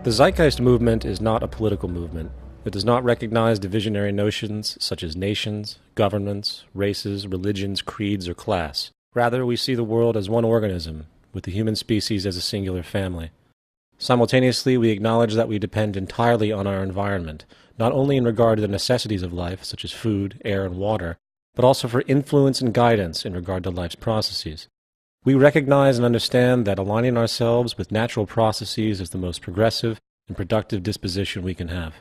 The Zeitgeist movement is not a political movement. It does not recognize divisionary notions such as nations, governments, races, religions, creeds, or class. Rather, we see the world as one organism, with the human species as a singular family. Simultaneously, we acknowledge that we depend entirely on our environment, not only in regard to the necessities of life, such as food, air, and water, but also for influence and guidance in regard to life's processes. We recognize and understand that aligning ourselves with natural processes is the most progressive and productive disposition we can have.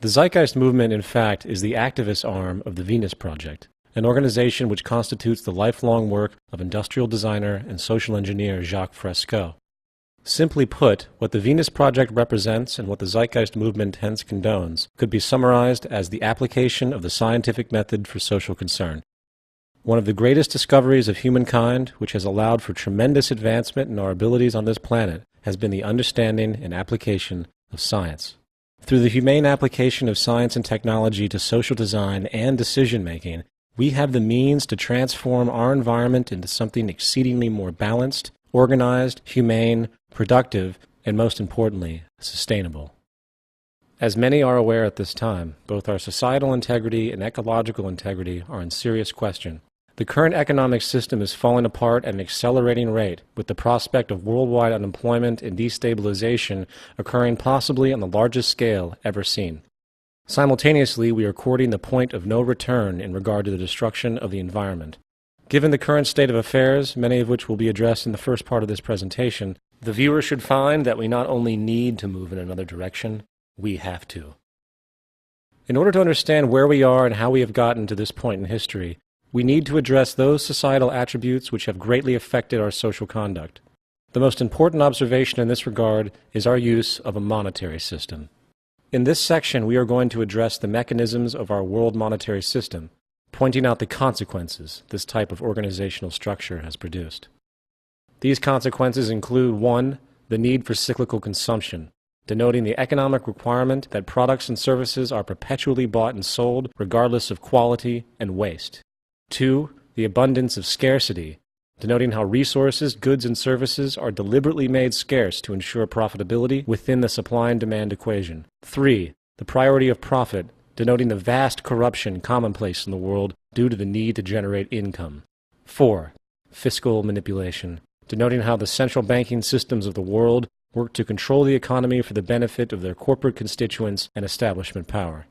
The Zeitgeist movement, in fact, is the activist arm of the Venus Project, an organization which constitutes the lifelong work of industrial designer and social engineer Jacques Fresco. Simply put, what the Venus Project represents and what the Zeitgeist movement hence condones could be summarized as the application of the scientific method for social concern. One of the greatest discoveries of humankind, which has allowed for tremendous advancement in our abilities on this planet, has been the understanding and application of science. Through the humane application of science and technology to social design and decision-making, we have the means to transform our environment into something exceedingly more balanced, organized, humane, productive, and most importantly, sustainable. As many are aware at this time, both our societal integrity and ecological integrity are in serious question. The current economic system is falling apart at an accelerating rate, with the prospect of worldwide unemployment and destabilization occurring possibly on the largest scale ever seen. Simultaneously, we are courting the point of no return in regard to the destruction of the environment. Given the current state of affairs, many of which will be addressed in the first part of this presentation, the viewer should find that we not only need to move in another direction, we have to. In order to understand where we are and how we have gotten to this point in history, we need to address those societal attributes which have greatly affected our social conduct. The most important observation in this regard is our use of a monetary system. In this section, we are going to address the mechanisms of our world monetary system, pointing out the consequences this type of organizational structure has produced. These consequences include 1. The need for cyclical consumption, denoting the economic requirement that products and services are perpetually bought and sold regardless of quality and waste. 2. The abundance of scarcity, denoting how resources, goods, and services are deliberately made scarce to ensure profitability within the supply and demand equation. 3. The priority of profit, denoting the vast corruption commonplace in the world due to the need to generate income. 4. Fiscal manipulation, denoting how the central banking systems of the world work to control the economy for the benefit of their corporate constituents and establishment power.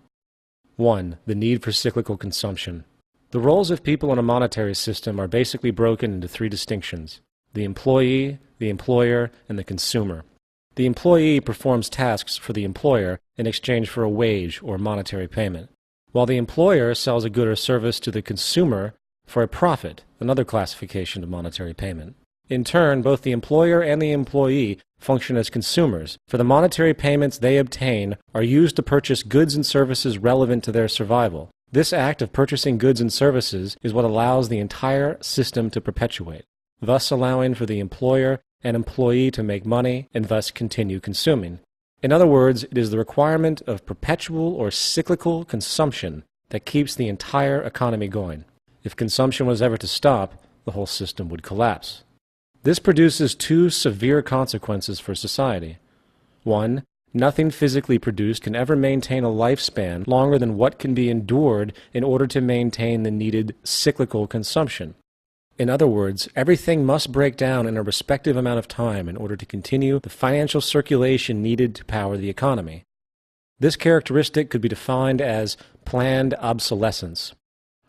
1. The need for cyclical consumption. The roles of people in a monetary system are basically broken into 3 distinctions: the employee, the employer, and the consumer. The employee performs tasks for the employer in exchange for a wage or monetary payment, while the employer sells a good or service to the consumer for a profit, another classification of monetary payment. In turn, both the employer and the employee function as consumers, for the monetary payments they obtain are used to purchase goods and services relevant to their survival. This act of purchasing goods and services is what allows the entire system to perpetuate, thus allowing for the employer and employee to make money and thus continue consuming. In other words, it is the requirement of perpetual or cyclical consumption that keeps the entire economy going. If consumption was ever to stop, the whole system would collapse. This produces 2 severe consequences for society. 1. Nothing physically produced can ever maintain a lifespan longer than what can be endured in order to maintain the needed cyclical consumption. In other words, everything must break down in a respective amount of time in order to continue the financial circulation needed to power the economy. This characteristic could be defined as planned obsolescence.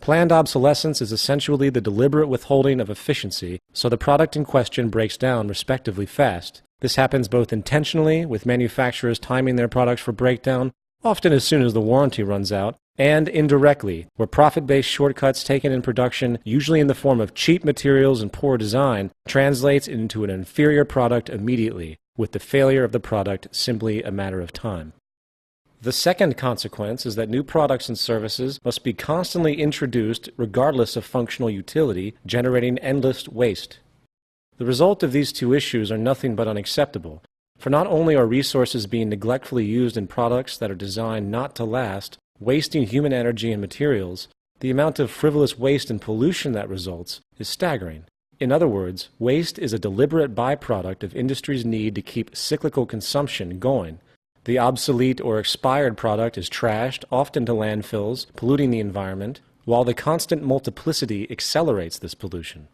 Planned obsolescence is essentially the deliberate withholding of efficiency, so the product in question breaks down respectively fast. This happens both intentionally, with manufacturers timing their products for breakdown, often as soon as the warranty runs out, and indirectly, where profit-based shortcuts taken in production, usually in the form of cheap materials and poor design, translates into an inferior product immediately, with the failure of the product simply a matter of time. The second consequence is that new products and services must be constantly introduced regardless of functional utility, generating endless waste. The result of these 2 issues are nothing but unacceptable, for not only are resources being neglectfully used in products that are designed not to last, wasting human energy and materials, the amount of frivolous waste and pollution that results is staggering. In other words, waste is a deliberate byproduct of industry's need to keep cyclical consumption going. The obsolete or expired product is trashed, often to landfills, polluting the environment, while the constant multiplicity accelerates this pollution.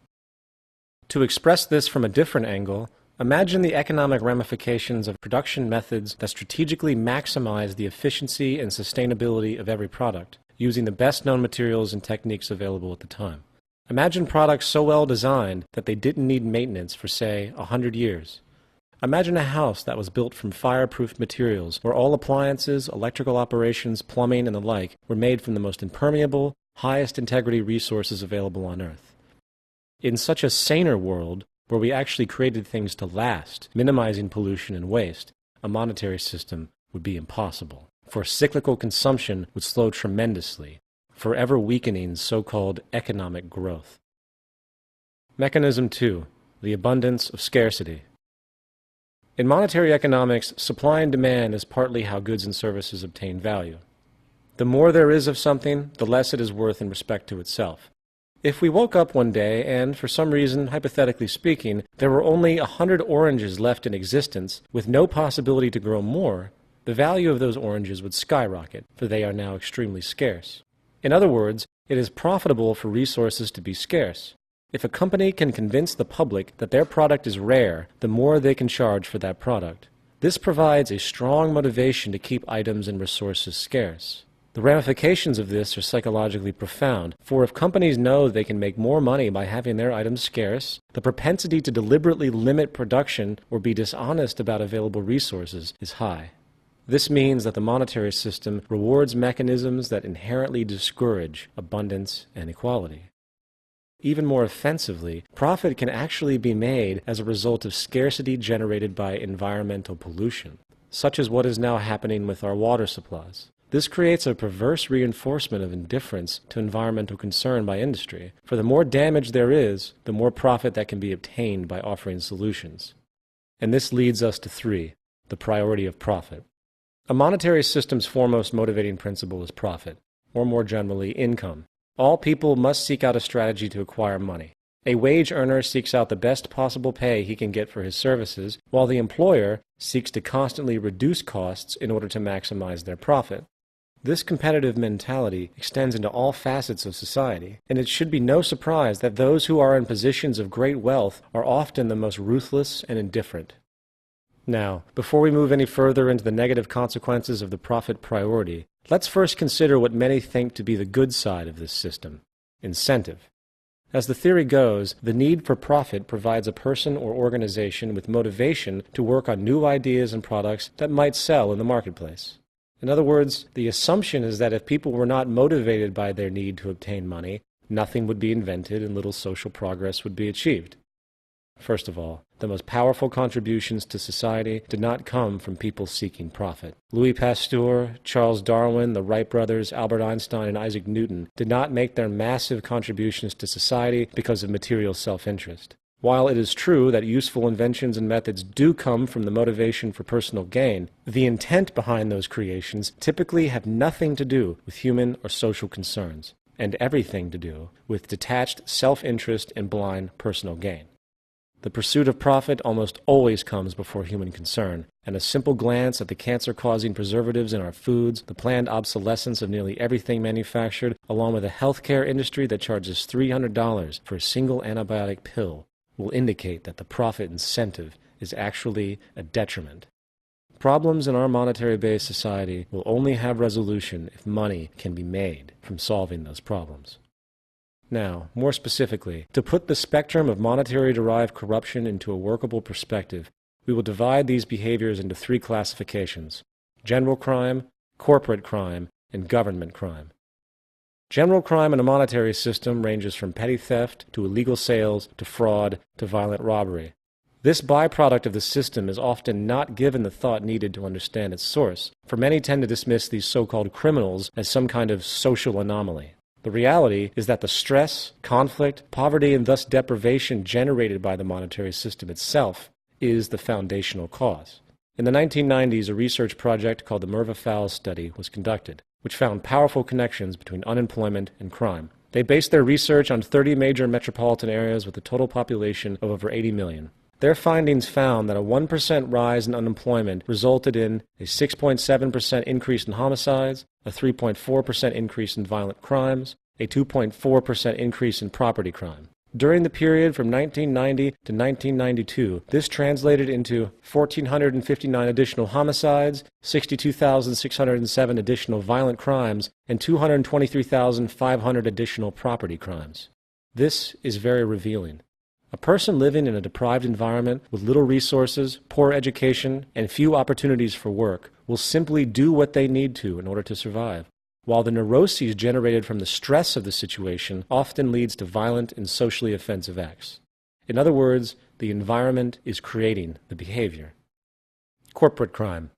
To express this from a different angle, imagine the economic ramifications of production methods that strategically maximize the efficiency and sustainability of every product, using the best known materials and techniques available at the time. Imagine products so well designed that they didn't need maintenance for, say, 100 years. Imagine a house that was built from fireproof materials, where all appliances, electrical operations, plumbing, and the like were made from the most impermeable, highest integrity resources available on Earth. In such a saner world, where we actually created things to last, minimizing pollution and waste, a monetary system would be impossible, for cyclical consumption would slow tremendously, forever weakening so-called economic growth. Mechanism 2. The abundance of scarcity. In monetary economics, supply and demand is partly how goods and services obtain value. The more there is of something, the less it is worth in respect to itself. If we woke up one day and, for some reason, hypothetically speaking, there were only 100 oranges left in existence with no possibility to grow more, the value of those oranges would skyrocket, for they are now extremely scarce. In other words, it is profitable for resources to be scarce. If a company can convince the public that their product is rare, the more they can charge for that product. This provides a strong motivation to keep items and resources scarce. The ramifications of this are psychologically profound, for if companies know they can make more money by having their items scarce, the propensity to deliberately limit production or be dishonest about available resources is high. This means that the monetary system rewards mechanisms that inherently discourage abundance and equality. Even more offensively, profit can actually be made as a result of scarcity generated by environmental pollution, such as what is now happening with our water supplies. This creates a perverse reinforcement of indifference to environmental concern by industry, for the more damage there is, the more profit that can be obtained by offering solutions. And this leads us to 3, the priority of profit. A monetary system's foremost motivating principle is profit, or more generally, income. All people must seek out a strategy to acquire money. A wage earner seeks out the best possible pay he can get for his services, while the employer seeks to constantly reduce costs in order to maximize their profit. This competitive mentality extends into all facets of society, and it should be no surprise that those who are in positions of great wealth are often the most ruthless and indifferent. Now, before we move any further into the negative consequences of the profit priority, let's first consider what many think to be the good side of this system: incentive. As the theory goes, the need for profit provides a person or organization with motivation to work on new ideas and products that might sell in the marketplace. In other words, the assumption is that if people were not motivated by their need to obtain money, nothing would be invented and little social progress would be achieved. First of all, the most powerful contributions to society did not come from people seeking profit. Louis Pasteur, Charles Darwin, the Wright brothers, Albert Einstein, and Isaac Newton did not make their massive contributions to society because of material self-interest. While it is true that useful inventions and methods do come from the motivation for personal gain, the intent behind those creations typically have nothing to do with human or social concerns, and everything to do with detached self-interest and blind personal gain. The pursuit of profit almost always comes before human concern, and a simple glance at the cancer-causing preservatives in our foods, the planned obsolescence of nearly everything manufactured, along with a healthcare industry that charges $300 for a single antibiotic pill, will indicate that the profit incentive is actually a detriment. Problems in our monetary-based society will only have resolution if money can be made from solving those problems. Now, more specifically, to put the spectrum of monetary-derived corruption into a workable perspective, we will divide these behaviors into 3 classifications: general crime, corporate crime, and government crime. General crime in a monetary system ranges from petty theft to illegal sales to fraud to violent robbery. This byproduct of the system is often not given the thought needed to understand its source, for many tend to dismiss these so-called criminals as some kind of social anomaly. The reality is that the stress, conflict, poverty, and thus deprivation generated by the monetary system itself is the foundational cause. In the 1990s, a research project called the Merva Fowles Study was conducted, which found powerful connections between unemployment and crime. They based their research on 30 major metropolitan areas with a total population of over 80 million. Their findings found that a 1% rise in unemployment resulted in a 6.7% increase in homicides, a 3.4% increase in violent crimes, a 2.4% increase in property crime. During the period from 1990 to 1992, this translated into 1,459 additional homicides, 62,607 additional violent crimes, and 223,500 additional property crimes. This is very revealing. A person living in a deprived environment with little resources, poor education, and few opportunities for work will simply do what they need to in order to survive, while the neuroses generated from the stress of the situation often leads to violent and socially offensive acts. In other words, the environment is creating the behavior. Corporate crime.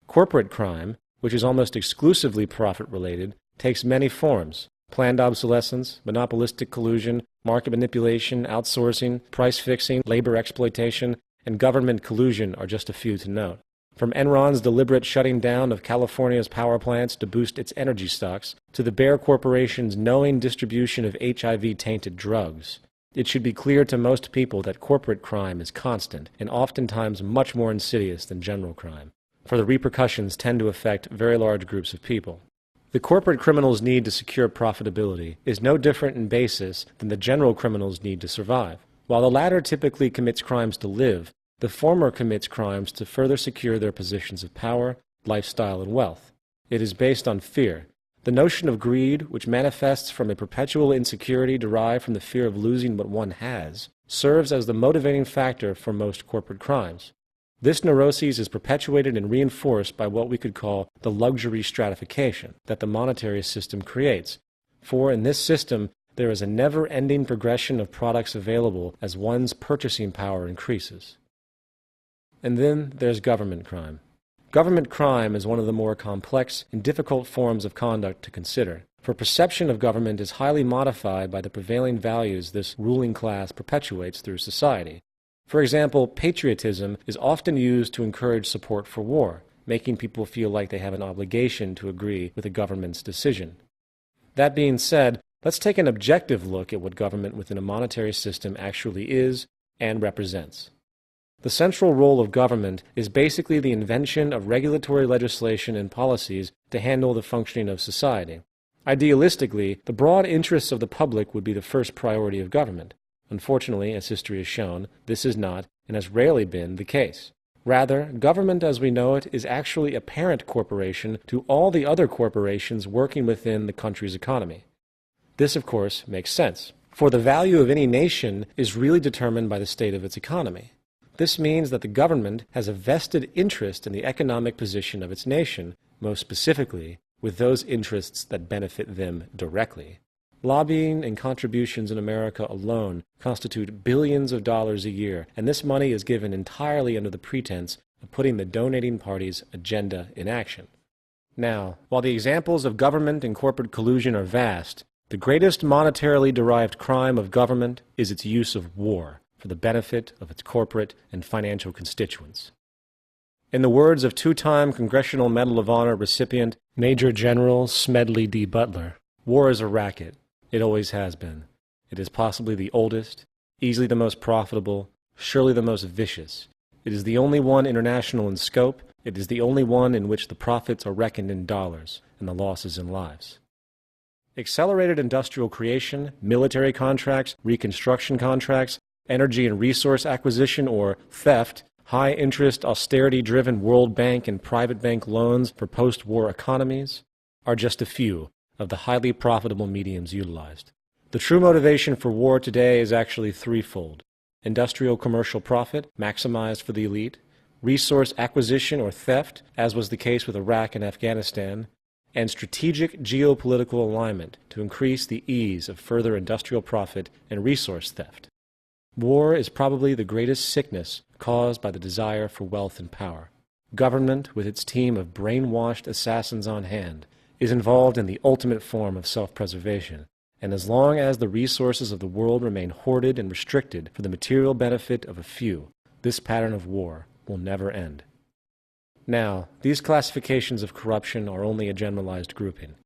Corporate crime, which is almost exclusively profit-related, takes many forms. Planned obsolescence, monopolistic collusion, market manipulation, outsourcing, price fixing, labor exploitation, and government collusion are just a few to note. From Enron's deliberate shutting down of California's power plants to boost its energy stocks, to the Bayer Corporation's knowing distribution of HIV-tainted drugs, it should be clear to most people that corporate crime is constant and oftentimes much more insidious than general crime, for the repercussions tend to affect very large groups of people. The corporate criminal's need to secure profitability is no different in basis than the general criminal's need to survive. While the latter typically commits crimes to live, the former commits crimes to further secure their positions of power, lifestyle, and wealth. It is based on fear. The notion of greed, which manifests from a perpetual insecurity derived from the fear of losing what one has, serves as the motivating factor for most corporate crimes. This neuroses is perpetuated and reinforced by what we could call the luxury stratification that the monetary system creates. For in this system, there is a never-ending progression of products available as one's purchasing power increases. And then there's government crime. Government crime is one of the more complex and difficult forms of conduct to consider, for perception of government is highly modified by the prevailing values this ruling class perpetuates through society. For example, patriotism is often used to encourage support for war, making people feel like they have an obligation to agree with the government's decision. That being said, let's take an objective look at what government within a monetary system actually is and represents. The central role of government is basically the invention of regulatory legislation and policies to handle the functioning of society. Idealistically, the broad interests of the public would be the first priority of government. Unfortunately, as history has shown, this is not, and has rarely been, the case. Rather, government as we know it is actually a parent corporation to all the other corporations working within the country's economy. This, of course, makes sense, for the value of any nation is really determined by the state of its economy. This means that the government has a vested interest in the economic position of its nation, most specifically, with those interests that benefit them directly. Lobbying and contributions in America alone constitute billions of dollars a year, and this money is given entirely under the pretense of putting the donating party's agenda in action. Now, while the examples of government and corporate collusion are vast, the greatest monetarily derived crime of government is its use of war for the benefit of its corporate and financial constituents. In the words of two-time Congressional Medal of Honor recipient Major General Smedley D. Butler, war is a racket. It always has been. It is possibly the oldest, easily the most profitable, surely the most vicious. It is the only one international in scope. It is the only one in which the profits are reckoned in dollars and the losses in lives. Accelerated industrial creation, military contracts, reconstruction contracts, energy and resource acquisition or theft, high-interest, austerity-driven World Bank and private bank loans for post-war economies are just a few of the highly profitable mediums utilized. The true motivation for war today is actually threefold: industrial commercial profit, maximized for the elite; resource acquisition or theft, as was the case with Iraq and Afghanistan; and strategic geopolitical alignment to increase the ease of further industrial profit and resource theft. War is probably the greatest sickness caused by the desire for wealth and power. Government, with its team of brainwashed assassins on hand, is involved in the ultimate form of self-preservation, and as long as the resources of the world remain hoarded and restricted for the material benefit of a few, this pattern of war will never end. Now, these classifications of corruption are only a generalized grouping.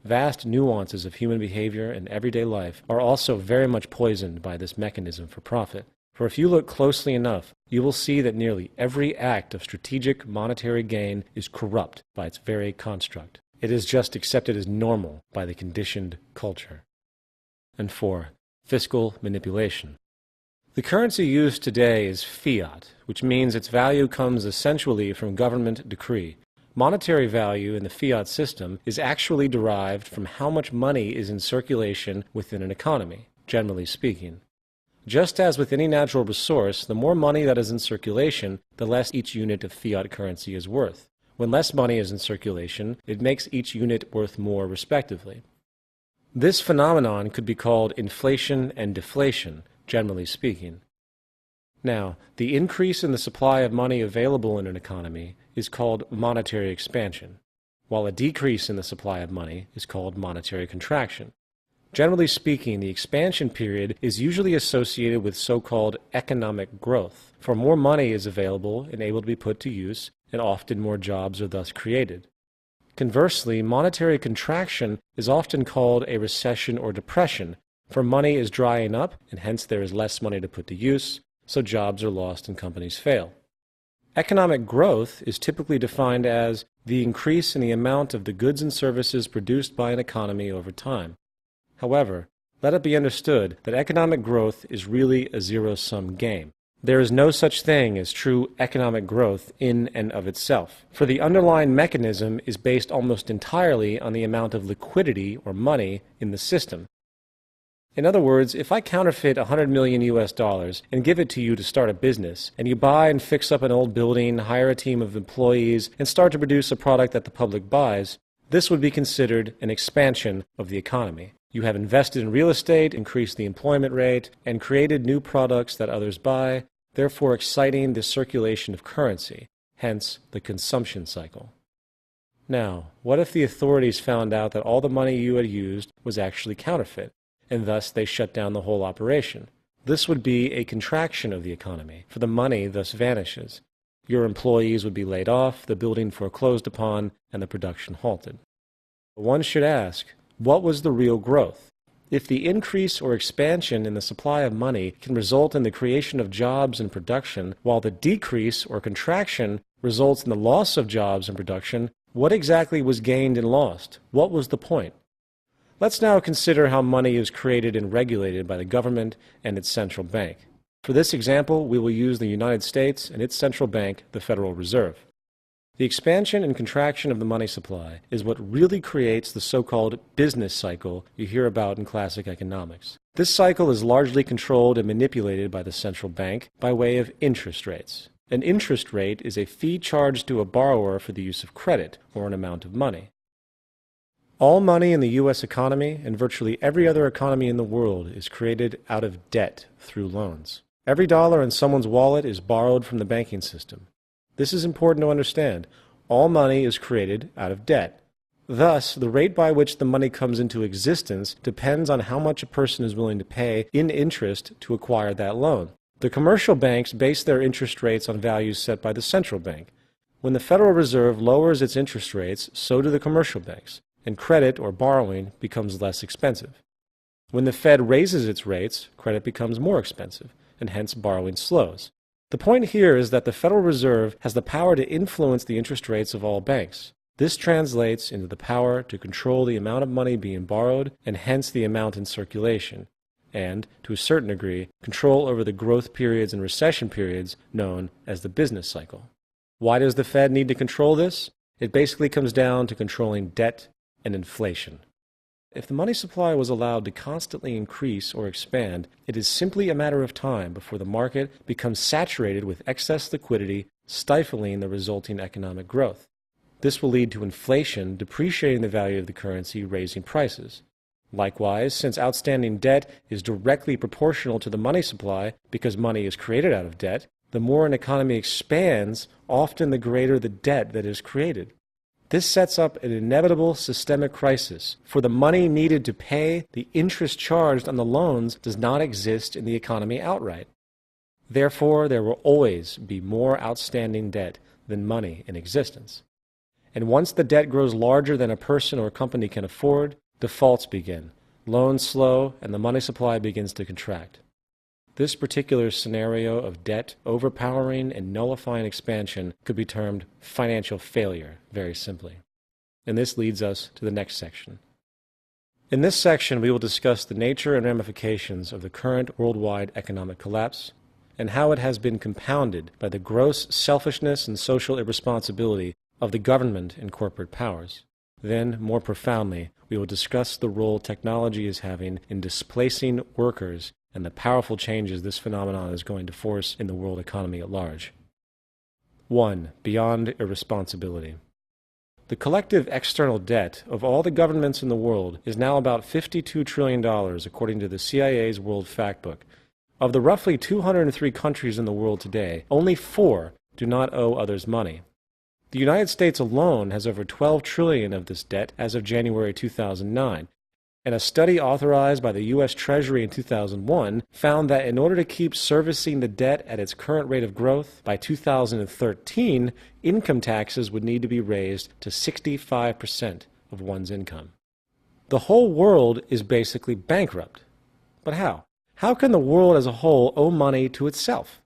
Vast nuances of human behavior and everyday life are also very much poisoned by this mechanism for profit. For if you look closely enough, you will see that nearly every act of strategic monetary gain is corrupt by its very construct. It is just accepted as normal by the conditioned culture. And 4. Fiscal manipulation. The currency used today is fiat, which means its value comes essentially from government decree. Monetary value in the fiat system is actually derived from how much money is in circulation within an economy, generally speaking. Just as with any natural resource, the more money that is in circulation, the less each unit of fiat currency is worth. When less money is in circulation, it makes each unit worth more respectively. This phenomenon could be called inflation and deflation, generally speaking. Now, the increase in the supply of money available in an economy is called monetary expansion, while a decrease in the supply of money is called monetary contraction. Generally speaking, the expansion period is usually associated with so-called economic growth, for more money is available and able to be put to use, and often more jobs are thus created. Conversely, monetary contraction is often called a recession or depression, for money is drying up and hence there is less money to put to use, so jobs are lost and companies fail. Economic growth is typically defined as the increase in the amount of the goods and services produced by an economy over time. However, let it be understood that economic growth is really a zero-sum game. There is no such thing as true economic growth in and of itself, for the underlying mechanism is based almost entirely on the amount of liquidity or money in the system. In other words, if I counterfeit $100 million and give it to you to start a business, and you buy and fix up an old building, hire a team of employees, and start to produce a product that the public buys, this would be considered an expansion of the economy. You have invested in real estate, increased the employment rate, and created new products that others buy, therefore exciting the circulation of currency, hence the consumption cycle. Now, what if the authorities found out that all the money you had used was actually counterfeit, and thus they shut down the whole operation? This would be a contraction of the economy, for the money thus vanishes. Your employees would be laid off, the building foreclosed upon, and the production halted. One should ask, what was the real growth? If the increase or expansion in the supply of money can result in the creation of jobs and production, while the decrease or contraction results in the loss of jobs and production, what exactly was gained and lost? What was the point? Let's now consider how money is created and regulated by the government and its central bank. For this example, we will use the United States and its central bank, the Federal Reserve. The expansion and contraction of the money supply is what really creates the so-called business cycle you hear about in classic economics. This cycle is largely controlled and manipulated by the central bank by way of interest rates. An interest rate is a fee charged to a borrower for the use of credit, or an amount of money. All money in the U.S. economy and virtually every other economy in the world is created out of debt through loans. Every dollar in someone's wallet is borrowed from the banking system. This is important to understand. All money is created out of debt. Thus, the rate by which the money comes into existence depends on how much a person is willing to pay in interest to acquire that loan. The commercial banks base their interest rates on values set by the central bank. When the Federal Reserve lowers its interest rates, so do the commercial banks, and credit or borrowing becomes less expensive. When the Fed raises its rates, credit becomes more expensive, and hence borrowing slows. The point here is that the Federal Reserve has the power to influence the interest rates of all banks. This translates into the power to control the amount of money being borrowed and hence the amount in circulation, and, to a certain degree, control over the growth periods and recession periods known as the business cycle. Why does the Fed need to control this? It basically comes down to controlling debt and inflation. If the money supply was allowed to constantly increase or expand, it is simply a matter of time before the market becomes saturated with excess liquidity, stifling the resulting economic growth. This will lead to inflation, depreciating the value of the currency, raising prices. Likewise, since outstanding debt is directly proportional to the money supply because money is created out of debt, the more an economy expands, often the greater the debt that is created. This sets up an inevitable systemic crisis, for the money needed to pay the interest charged on the loans does not exist in the economy outright. Therefore, there will always be more outstanding debt than money in existence. And once the debt grows larger than a person or company can afford, defaults begin. Loans slow, and the money supply begins to contract. This particular scenario of debt overpowering and nullifying expansion could be termed financial failure, very simply. And this leads us to the next section. In this section, we will discuss the nature and ramifications of the current worldwide economic collapse and how it has been compounded by the gross selfishness and social irresponsibility of the government and corporate powers. Then, more profoundly, we will discuss the role technology is having in displacing workers and the powerful changes this phenomenon is going to force in the world economy at large. 1. Beyond irresponsibility. The collective external debt of all the governments in the world is now about $52 trillion, according to the CIA's World Factbook. Of the roughly 203 countries in the world today, only 4 do not owe others money. The United States alone has over $12 trillion of this debt as of January 2009, and a study authorized by the U.S. Treasury in 2001 found that in order to keep servicing the debt at its current rate of growth, by 2013, income taxes would need to be raised to 65% of one's income. The whole world is basically bankrupt. But how? How can the world as a whole owe money to itself?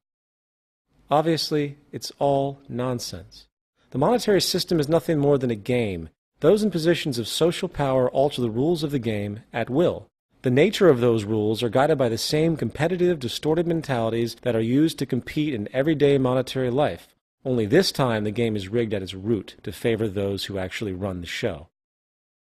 Obviously, it's all nonsense. The monetary system is nothing more than a game. Those in positions of social power alter the rules of the game at will. The nature of those rules are guided by the same competitive, distorted mentalities that are used to compete in everyday monetary life. Only this time the game is rigged at its root to favor those who actually run the show.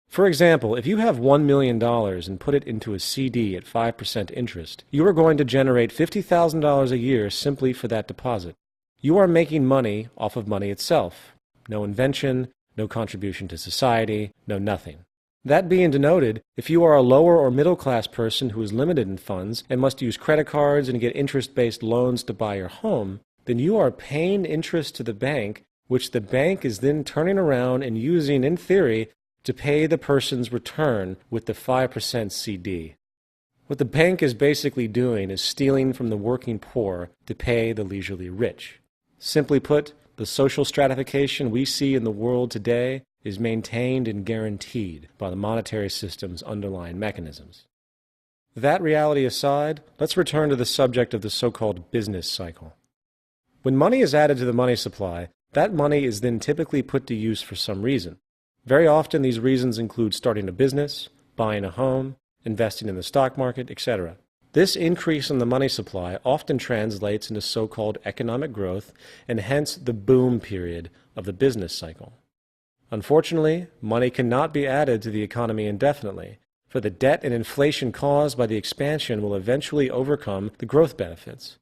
For example, if you have $1 million and put it into a CD at 5% interest, you are going to generate $50,000 a year simply for that deposit. You are making money off of money itself. No invention, no contribution to society, no nothing. That being denoted, if you are a lower or middle class person who is limited in funds and must use credit cards and get interest-based loans to buy your home, then you are paying interest to the bank, which the bank is then turning around and using, in theory, to pay the person's return with the 5% CD. What the bank is basically doing is stealing from the working poor to pay the leisurely rich. Simply put, the social stratification we see in the world today is maintained and guaranteed by the monetary system's underlying mechanisms. That reality aside, let's return to the subject of the so-called business cycle. When money is added to the money supply, that money is then typically put to use for some reason. Very often these reasons include starting a business, buying a home, investing in the stock market, etc. This increase in the money supply often translates into so-called economic growth and hence the boom period of the business cycle. Unfortunately, money cannot be added to the economy indefinitely, for the debt and inflation caused by the expansion will eventually overcome the growth benefits.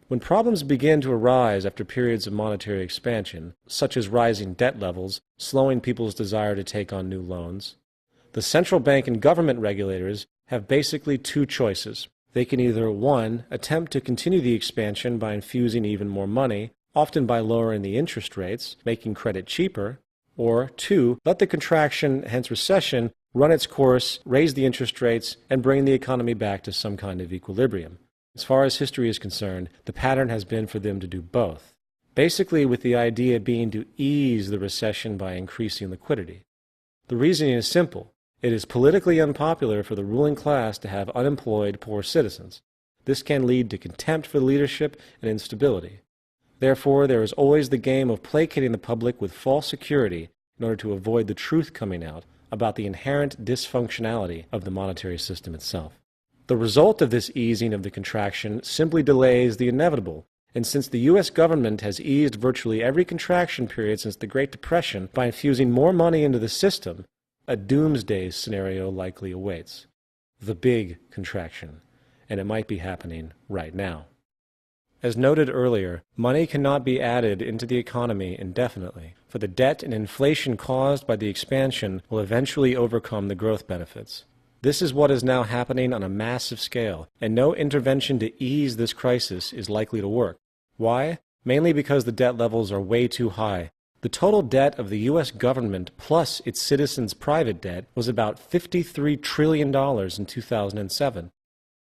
When problems begin to arise after periods of monetary expansion, such as rising debt levels, slowing people's desire to take on new loans, the central bank and government regulators have basically 2 choices. They can either 1. Attempt to continue the expansion by infusing even more money, often by lowering the interest rates, making credit cheaper, or 2. Let the contraction, hence recession, run its course, raise the interest rates, and bring the economy back to some kind of equilibrium. As far as history is concerned, the pattern has been for them to do both, basically with the idea being to ease the recession by increasing liquidity. The reasoning is simple. It is politically unpopular for the ruling class to have unemployed, poor citizens. This can lead to contempt for leadership and instability. Therefore, there is always the game of placating the public with false security in order to avoid the truth coming out about the inherent dysfunctionality of the monetary system itself. The result of this easing of the contraction simply delays the inevitable, and since the U.S. government has eased virtually every contraction period since the Great Depression by infusing more money into the system, a doomsday scenario likely awaits. The big contraction, and it might be happening right now. As noted earlier, money cannot be added into the economy indefinitely, for the debt and inflation caused by the expansion will eventually overcome the growth benefits. This is what is now happening on a massive scale, and no intervention to ease this crisis is likely to work. Why? Mainly because the debt levels are way too high. The total debt of the U.S. government plus its citizens' private debt was about $53 trillion in 2007.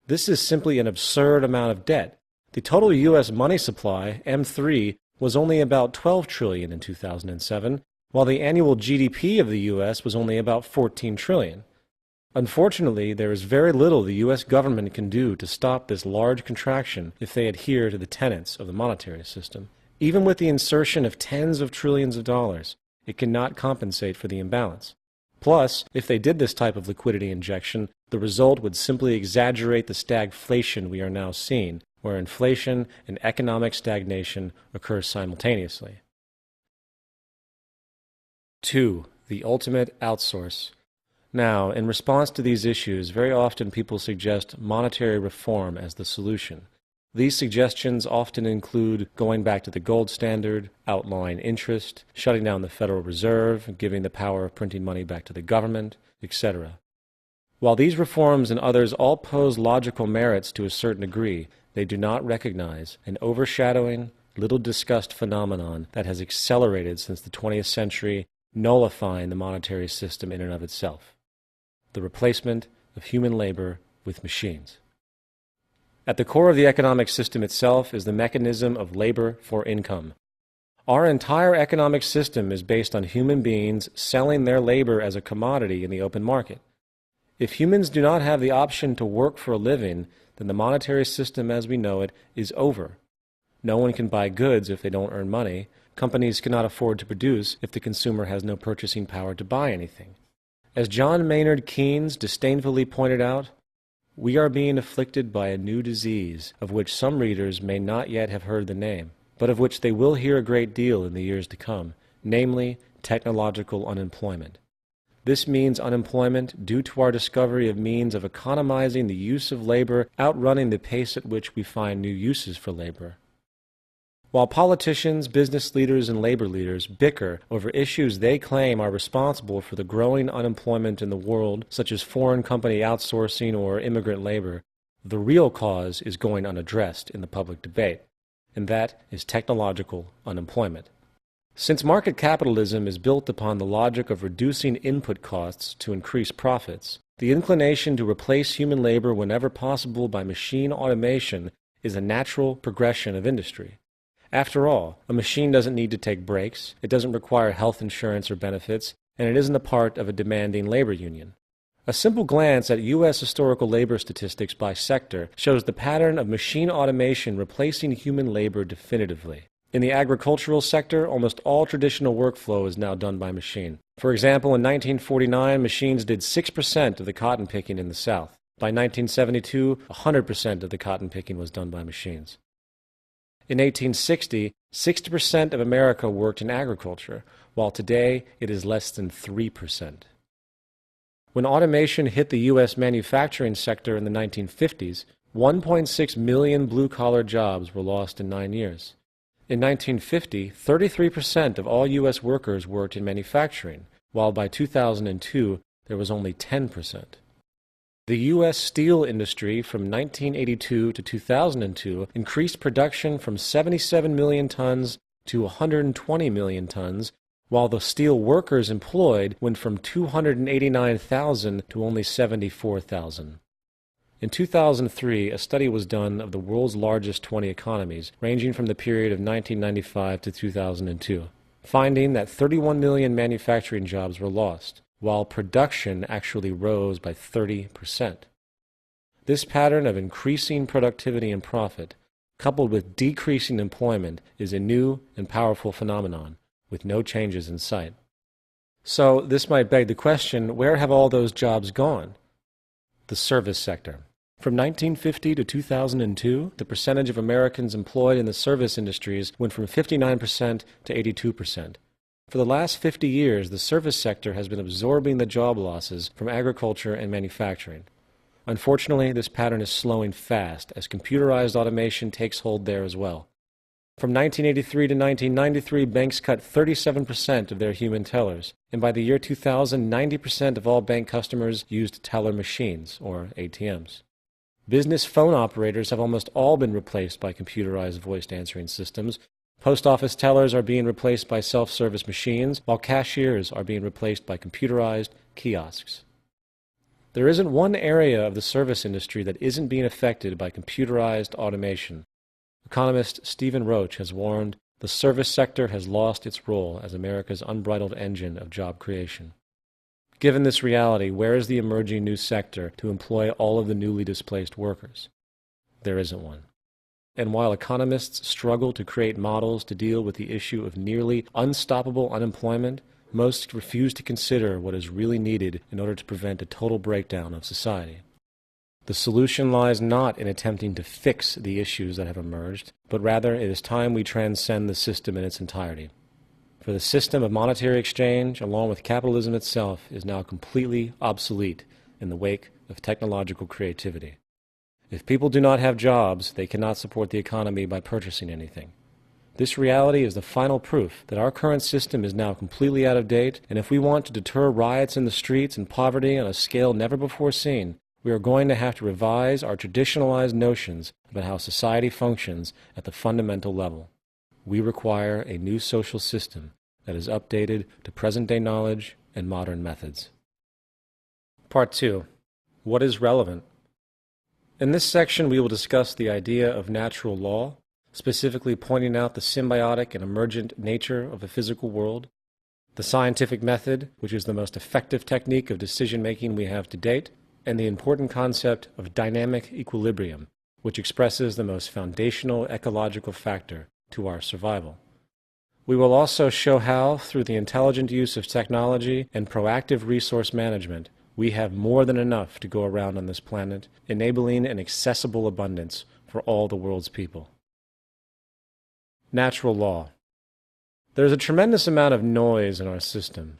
This is simply an absurd amount of debt. The total U.S. money supply, M3, was only about $12 trillion in 2007, while the annual GDP of the U.S. was only about 14 trillion. Unfortunately, there is very little the U.S. government can do to stop this large contraction if they adhere to the tenets of the monetary system. Even with the insertion of tens of trillions of dollars, it cannot compensate for the imbalance. Plus, if they did this type of liquidity injection, the result would simply exaggerate the stagflation we are now seeing, where inflation and economic stagnation occur simultaneously. 2. The ultimate outsource. Now, in response to these issues, very often people suggest monetary reform as the solution. These suggestions often include going back to the gold standard, outlawing interest, shutting down the Federal Reserve, giving the power of printing money back to the government, etc. While these reforms and others all pose logical merits to a certain degree, they do not recognize an overshadowing, little discussed phenomenon that has accelerated since the 20th century, nullifying the monetary system in and of itself: the replacement of human labor with machines. At the core of the economic system itself is the mechanism of labor for income. Our entire economic system is based on human beings selling their labor as a commodity in the open market. If humans do not have the option to work for a living, then the monetary system as we know it is over. No one can buy goods if they don't earn money. Companies cannot afford to produce if the consumer has no purchasing power to buy anything. As John Maynard Keynes disdainfully pointed out, we are being afflicted by a new disease, of which some readers may not yet have heard the name, but of which they will hear a great deal in the years to come, namely technological unemployment. This means unemployment due to our discovery of means of economizing the use of labor, outrunning the pace at which we find new uses for labor. While politicians, business leaders, and labor leaders bicker over issues they claim are responsible for the growing unemployment in the world, such as foreign company outsourcing or immigrant labor, the real cause is going unaddressed in the public debate, and that is technological unemployment. Since market capitalism is built upon the logic of reducing input costs to increase profits, the inclination to replace human labor whenever possible by machine automation is a natural progression of industry. After all, a machine doesn't need to take breaks, it doesn't require health insurance or benefits, and it isn't a part of a demanding labor union. A simple glance at U.S. historical labor statistics by sector shows the pattern of machine automation replacing human labor definitively. In the agricultural sector, almost all traditional workflow is now done by machine. For example, in 1949, machines did 6% of the cotton picking in the South. By 1972, 100% of the cotton picking was done by machines. In 1860, 60% of America worked in agriculture, while today it is less than 3%. When automation hit the U.S. manufacturing sector in the 1950s, 1.6 million blue-collar jobs were lost in 9 years. In 1950, 33% of all U.S. workers worked in manufacturing, while by 2002 there was only 10%. The U.S. steel industry from 1982 to 2002 increased production from 77 million tons to 120 million tons, while the steel workers employed went from 289,000 to only 74,000. In 2003, a study was done of the world's largest 20 economies, ranging from the period of 1995 to 2002, finding that 31 million manufacturing jobs were lost, while production actually rose by 30%. This pattern of increasing productivity and profit, coupled with decreasing employment, is a new and powerful phenomenon, with no changes in sight. So this might beg the question, where have all those jobs gone? The service sector. From 1950 to 2002, the percentage of Americans employed in the service industries went from 59% to 82%. For the last 50 years, the service sector has been absorbing the job losses from agriculture and manufacturing. Unfortunately, this pattern is slowing fast as computerized automation takes hold there as well. From 1983 to 1993, banks cut 37% of their human tellers, and by the year 2000, 90% of all bank customers used teller machines, or ATMs. Business phone operators have almost all been replaced by computerized voice answering systems. Post office tellers are being replaced by self-service machines, while cashiers are being replaced by computerized kiosks. There isn't one area of the service industry that isn't being affected by computerized automation. Economist Stephen Roach has warned The service sector has lost its role as America's unbridled engine of job creation. Given this reality, where is the emerging new sector to employ all of the newly displaced workers? There isn't one. And while economists struggle to create models to deal with the issue of nearly unstoppable unemployment, most refuse to consider what is really needed in order to prevent a total breakdown of society. The solution lies not in attempting to fix the issues that have emerged, but rather it is time we transcend the system in its entirety. For the system of monetary exchange, along with capitalism itself, is now completely obsolete in the wake of technological creativity. If people do not have jobs, they cannot support the economy by purchasing anything. This reality is the final proof that our current system is now completely out of date, and if we want to deter riots in the streets and poverty on a scale never before seen, we are going to have to revise our traditionalized notions about how society functions at the fundamental level. We require a new social system that is updated to present-day knowledge and modern methods. Part 2. What is relevant? In this section, we will discuss the idea of natural law, specifically pointing out the symbiotic and emergent nature of the physical world, the scientific method, which is the most effective technique of decision-making we have to date, and the important concept of dynamic equilibrium, which expresses the most foundational ecological factor to our survival. We will also show how, through the intelligent use of technology and proactive resource management, we have more than enough to go around on this planet, enabling an accessible abundance for all the world's people. Natural law. There is a tremendous amount of noise in our system.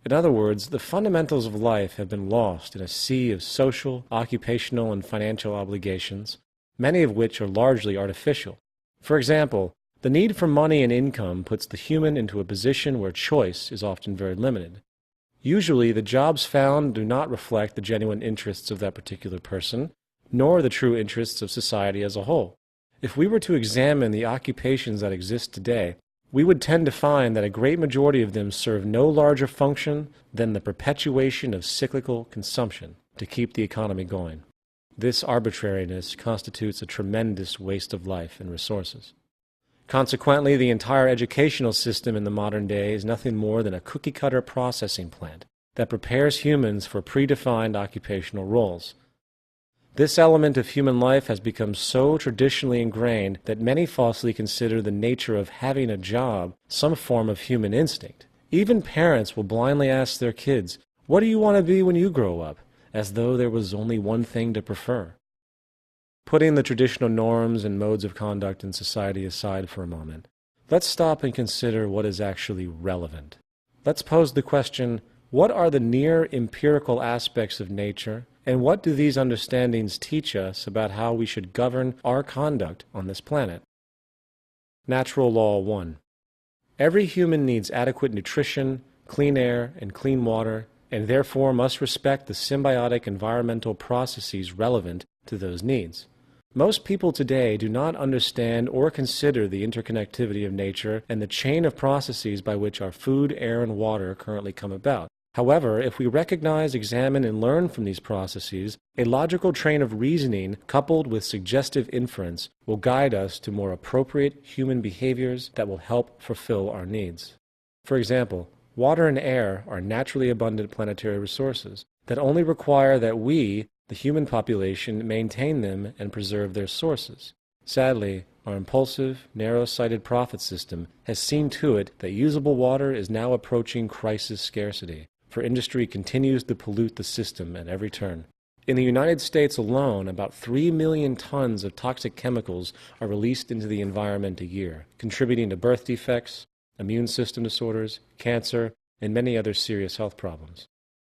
In other words, the fundamentals of life have been lost in a sea of social, occupational, and financial obligations, many of which are largely artificial. For example, the need for money and income puts the human into a position where choice is often very limited. Usually, the jobs found do not reflect the genuine interests of that particular person, nor the true interests of society as a whole. If we were to examine the occupations that exist today, we would tend to find that a great majority of them serve no larger function than the perpetuation of cyclical consumption to keep the economy going. This arbitrariness constitutes a tremendous waste of life and resources. Consequently, the entire educational system in the modern day is nothing more than a cookie-cutter processing plant that prepares humans for predefined occupational roles. This element of human life has become so traditionally ingrained that many falsely consider the nature of having a job some form of human instinct. Even parents will blindly ask their kids, "What do you want to be when you grow up?" as though there was only one thing to prefer. Putting the traditional norms and modes of conduct in society aside for a moment, let's stop and consider what is actually relevant. Let's pose the question, what are the near empirical aspects of nature, and what do these understandings teach us about how we should govern our conduct on this planet? Natural Law 1. Every human needs adequate nutrition, clean air, and clean water, and therefore must respect the symbiotic environmental processes relevant to those needs. Most people today do not understand or consider the interconnectivity of nature and the chain of processes by which our food, air, and water currently come about. However, if we recognize, examine, and learn from these processes, a logical train of reasoning coupled with suggestive inference will guide us to more appropriate human behaviors that will help fulfill our needs. For example, water and air are naturally abundant planetary resources that only require that we, the human population, maintain them and preserve their sources. Sadly, our impulsive, narrow-sighted profit system has seen to it that usable water is now approaching crisis scarcity, for industry continues to pollute the system at every turn. In the United States alone, about 3 million tons of toxic chemicals are released into the environment a year, contributing to birth defects, immune system disorders, cancer, and many other serious health problems.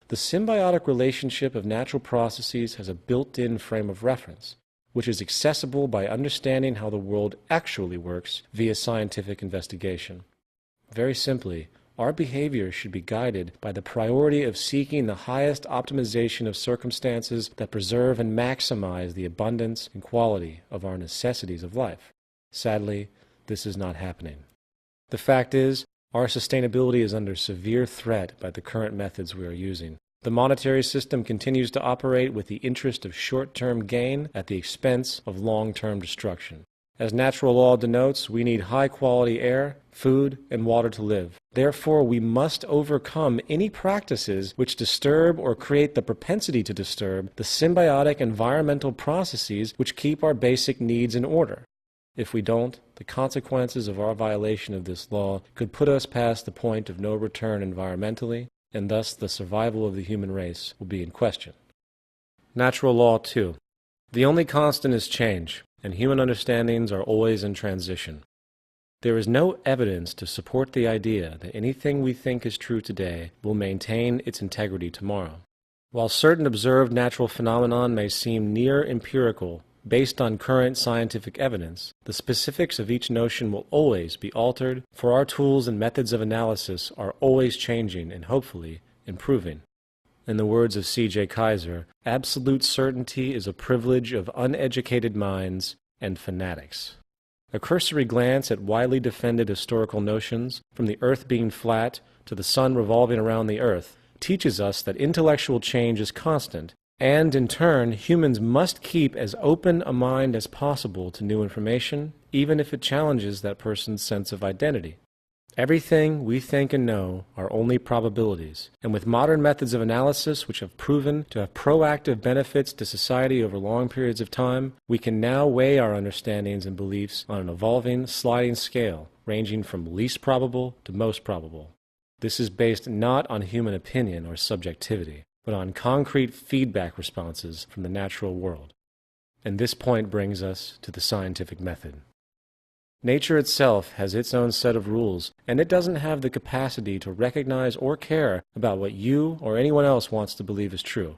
The symbiotic relationship of natural processes has a built-in frame of reference, which is accessible by understanding how the world actually works via scientific investigation. Very simply, our behavior should be guided by the priority of seeking the highest optimization of circumstances that preserve and maximize the abundance and quality of our necessities of life. Sadly, this is not happening. The fact is, our sustainability is under severe threat by the current methods we are using. The monetary system continues to operate with the interest of short-term gain at the expense of long-term destruction. As natural law denotes, we need high-quality air, food, and water to live. Therefore, we must overcome any practices which disturb or create the propensity to disturb the symbiotic environmental processes which keep our basic needs in order. If we don't, the consequences of our violation of this law could put us past the point of no return environmentally, and thus the survival of the human race will be in question. Natural law 2. The only constant is change, and human understandings are always in transition. There is no evidence to support the idea that anything we think is true today will maintain its integrity tomorrow. While certain observed natural phenomenon may seem near empirical, based on current scientific evidence, the specifics of each notion will always be altered, for our tools and methods of analysis are always changing and hopefully improving. In the words of C.J. Kaiser, absolute certainty is a privilege of uneducated minds and fanatics. A cursory glance at widely defended historical notions, from the earth being flat to the sun revolving around the earth, teaches us that intellectual change is constant, and in turn, humans must keep as open a mind as possible to new information, even if it challenges that person's sense of identity. Everything we think and know are only probabilities, and with modern methods of analysis which have proven to have proactive benefits to society over long periods of time, we can now weigh our understandings and beliefs on an evolving, sliding scale, ranging from least probable to most probable. This is based not on human opinion or subjectivity, but on concrete feedback responses from the natural world. And this point brings us to the scientific method. Nature itself has its own set of rules, and it doesn't have the capacity to recognize or care about what you or anyone else wants to believe is true.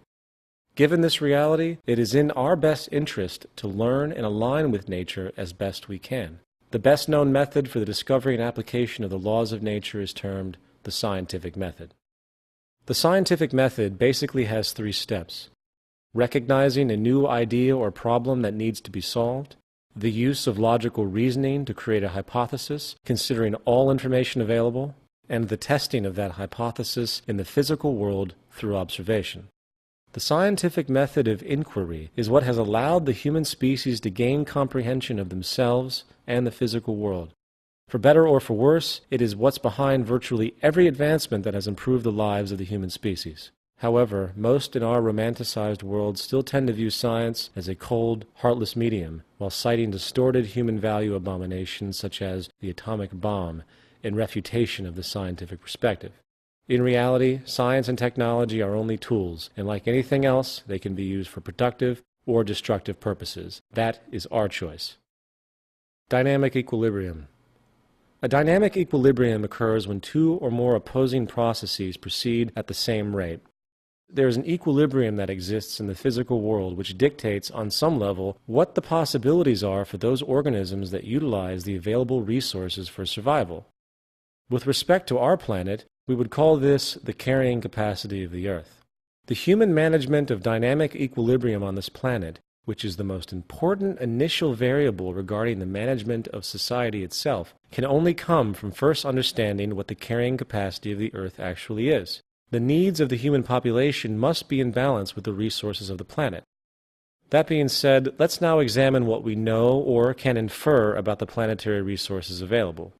Given this reality, it is in our best interest to learn and align with nature as best we can. The best known method for the discovery and application of the laws of nature is termed the scientific method. The scientific method basically has 3 steps: recognizing a new idea or problem that needs to be solved, the use of logical reasoning to create a hypothesis, considering all information available, and the testing of that hypothesis in the physical world through observation. The scientific method of inquiry is what has allowed the human species to gain comprehension of themselves and the physical world. For better or for worse, it is what's behind virtually every advancement that has improved the lives of the human species. However, most in our romanticized world still tend to view science as a cold, heartless medium, while citing distorted human value abominations such as the atomic bomb in refutation of the scientific perspective. In reality, science and technology are only tools, and like anything else, they can be used for productive or destructive purposes. That is our choice. Dynamic equilibrium. A dynamic equilibrium occurs when 2 or more opposing processes proceed at the same rate. There is an equilibrium that exists in the physical world which dictates, on some level, what the possibilities are for those organisms that utilize the available resources for survival. With respect to our planet, we would call this the carrying capacity of the Earth. The human management of dynamic equilibrium on this planet, which is the most important initial variable regarding the management of society itself, can only come from first understanding what the carrying capacity of the Earth actually is. The needs of the human population must be in balance with the resources of the planet. That being said, let's now examine what we know or can infer about the planetary resources available.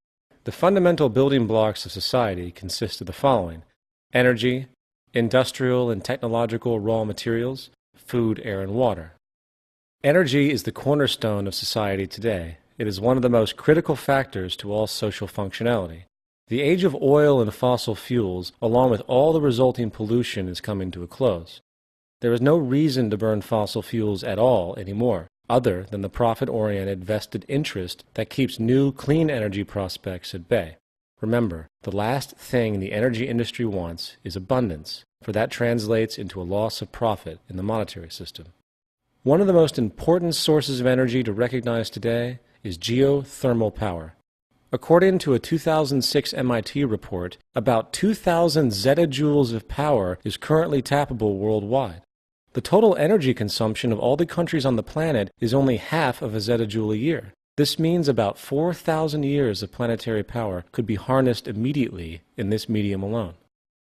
The fundamental building blocks of society consist of the following: energy, industrial and technological raw materials, food, air, and water. Energy is the cornerstone of society today. It is one of the most critical factors to all social functionality. The age of oil and fossil fuels, along with all the resulting pollution, is coming to a close. There is no reason to burn fossil fuels at all anymore, other than the profit-oriented vested interest that keeps new clean energy prospects at bay. Remember, the last thing the energy industry wants is abundance, for that translates into a loss of profit in the monetary system. One of the most important sources of energy to recognize today is geothermal power. According to a 2006 MIT report, about 2,000 zettajoules of power is currently tappable worldwide. The total energy consumption of all the countries on the planet is only half of a zettajoule a year. This means about 4,000 years of planetary power could be harnessed immediately in this medium alone.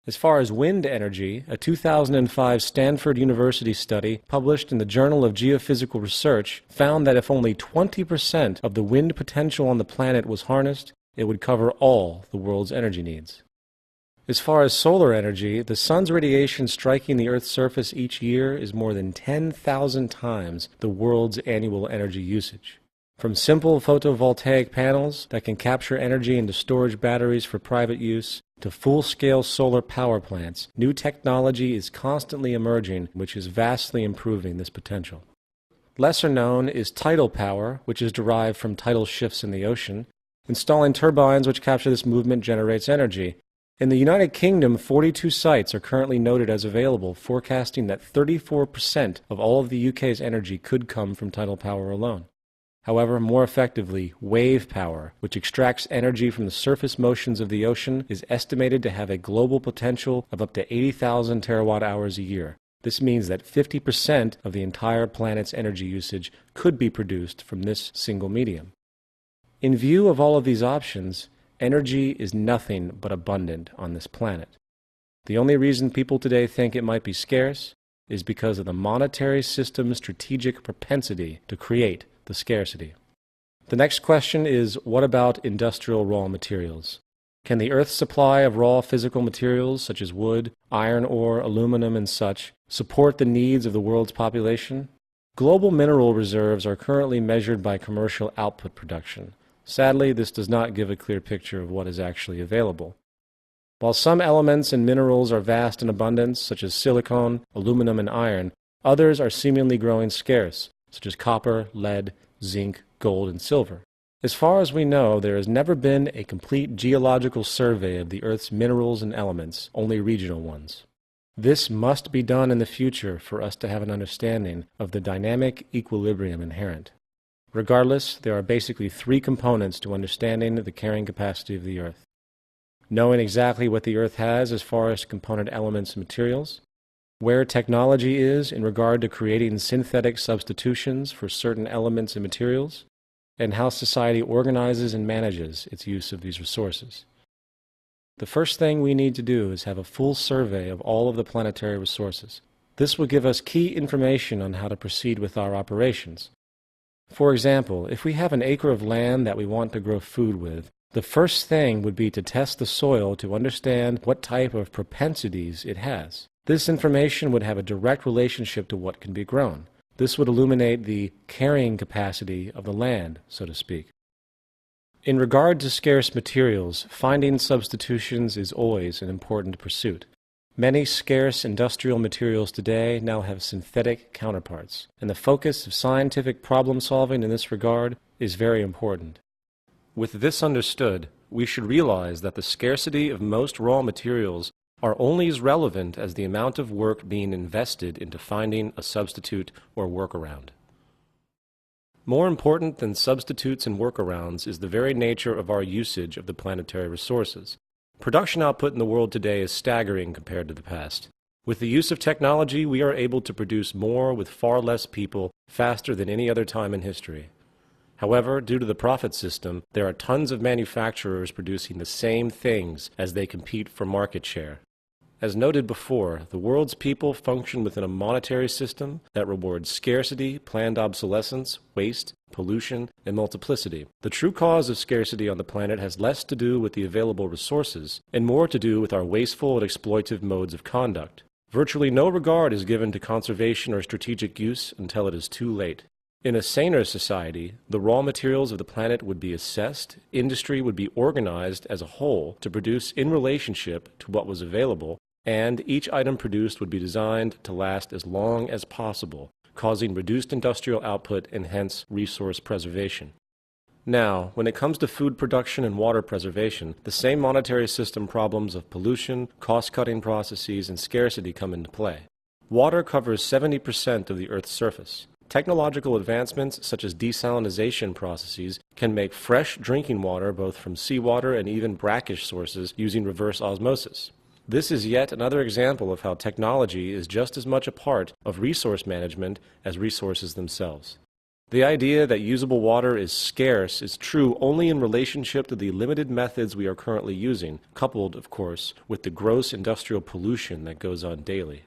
As far as wind energy, a 2005 Stanford University study published in the Journal of Geophysical Research found that if only 20% of the wind potential on the planet was harnessed, it would cover all the world's energy needs. As far as solar energy, the sun's radiation striking the Earth's surface each year is more than 10,000 times the world's annual energy usage. From simple photovoltaic panels that can capture energy into storage batteries for private use, to full-scale solar power plants, new technology is constantly emerging, which is vastly improving this potential. Lesser known is tidal power, which is derived from tidal shifts in the ocean. Installing turbines which capture this movement generates energy. In the United Kingdom, 42 sites are currently noted as available, forecasting that 34% of all of the UK's energy could come from tidal power alone. However, more effectively, wave power, which extracts energy from the surface motions of the ocean, is estimated to have a global potential of up to 80,000 terawatt-hours a year. This means that 50% of the entire planet's energy usage could be produced from this single medium. In view of all of these options, energy is nothing but abundant on this planet. The only reason people today think it might be scarce is because of the monetary system's strategic propensity to create the scarcity. The next question is, what about industrial raw materials? Can the Earth's supply of raw physical materials such as wood, iron ore, aluminum, and such support the needs of the world's population? Global mineral reserves are currently measured by commercial output production. Sadly, this does not give a clear picture of what is actually available. While some elements and minerals are vast in abundance, such as silicon, aluminum, and iron, others are seemingly growing scarce, such as copper, lead, zinc, gold, and silver. As far as we know, there has never been a complete geological survey of the Earth's minerals and elements, only regional ones. This must be done in the future for us to have an understanding of the dynamic equilibrium inherent. Regardless, there are basically three components to understanding the carrying capacity of the Earth. Knowing exactly what the Earth has as far as component elements and materials, where technology is in regard to creating synthetic substitutions for certain elements and materials, and how society organizes and manages its use of these resources. The first thing we need to do is have a full survey of all of the planetary resources. This will give us key information on how to proceed with our operations. For example, if we have an acre of land that we want to grow food with, the first thing would be to test the soil to understand what type of propensities it has. This information would have a direct relationship to what can be grown. This would illuminate the carrying capacity of the land, so to speak. In regard to scarce materials, finding substitutions is always an important pursuit. Many scarce industrial materials today now have synthetic counterparts, and the focus of scientific problem solving in this regard is very important. With this understood, we should realize that the scarcity of most raw materials are only as relevant as the amount of work being invested into finding a substitute or workaround. More important than substitutes and workarounds is the very nature of our usage of the planetary resources. Production output in the world today is staggering compared to the past. With the use of technology, we are able to produce more with far less people faster than any other time in history. However, due to the profit system, there are tons of manufacturers producing the same things as they compete for market share. As noted before, the world's people function within a monetary system that rewards scarcity, planned obsolescence, waste, pollution, and multiplicity. The true cause of scarcity on the planet has less to do with the available resources and more to do with our wasteful and exploitive modes of conduct. Virtually no regard is given to conservation or strategic use until it is too late. In a saner society, the raw materials of the planet would be assessed, industry would be organized as a whole to produce in relationship to what was available, and each item produced would be designed to last as long as possible, causing reduced industrial output and hence resource preservation. Now, when it comes to food production and water preservation, the same monetary system problems of pollution, cost-cutting processes, and scarcity come into play. Water covers 70% of the Earth's surface. Technological advancements such as desalination processes can make fresh drinking water both from seawater and even brackish sources using reverse osmosis. This is yet another example of how technology is just as much a part of resource management as resources themselves. The idea that usable water is scarce is true only in relationship to the limited methods we are currently using, coupled, of course, with the gross industrial pollution that goes on daily.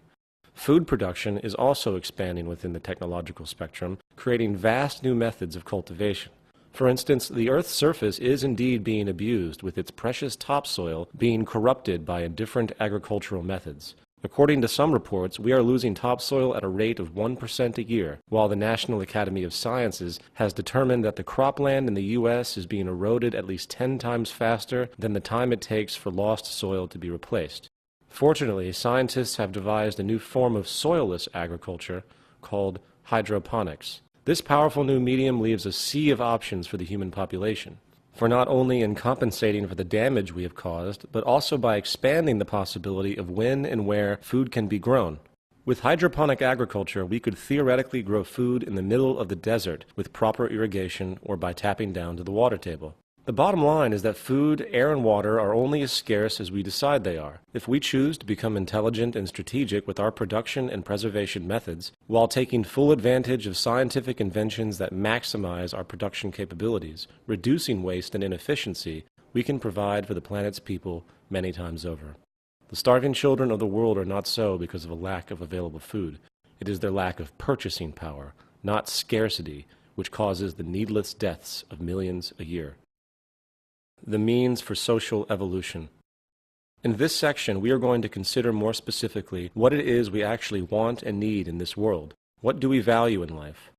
Food production is also expanding within the technological spectrum, creating vast new methods of cultivation. For instance, the Earth's surface is indeed being abused, with its precious topsoil being corrupted by different agricultural methods. According to some reports, we are losing topsoil at a rate of 1% a year, while the National Academy of Sciences has determined that the cropland in the U.S. is being eroded at least 10 times faster than the time it takes for lost soil to be replaced. Fortunately, scientists have devised a new form of soilless agriculture called hydroponics. This powerful new medium leaves a sea of options for the human population, for not only in compensating for the damage we have caused, but also by expanding the possibility of when and where food can be grown. With hydroponic agriculture, we could theoretically grow food in the middle of the desert with proper irrigation or by tapping down to the water table. The bottom line is that food, air, and water are only as scarce as we decide they are. If we choose to become intelligent and strategic with our production and preservation methods, while taking full advantage of scientific inventions that maximize our production capabilities, reducing waste and inefficiency, we can provide for the planet's people many times over. The starving children of the world are not so because of a lack of available food. It is their lack of purchasing power, not scarcity, which causes the needless deaths of millions a year. The means for social evolution. In this section, we are going to consider more specifically what it is we actually want and need in this world. What do we value in life?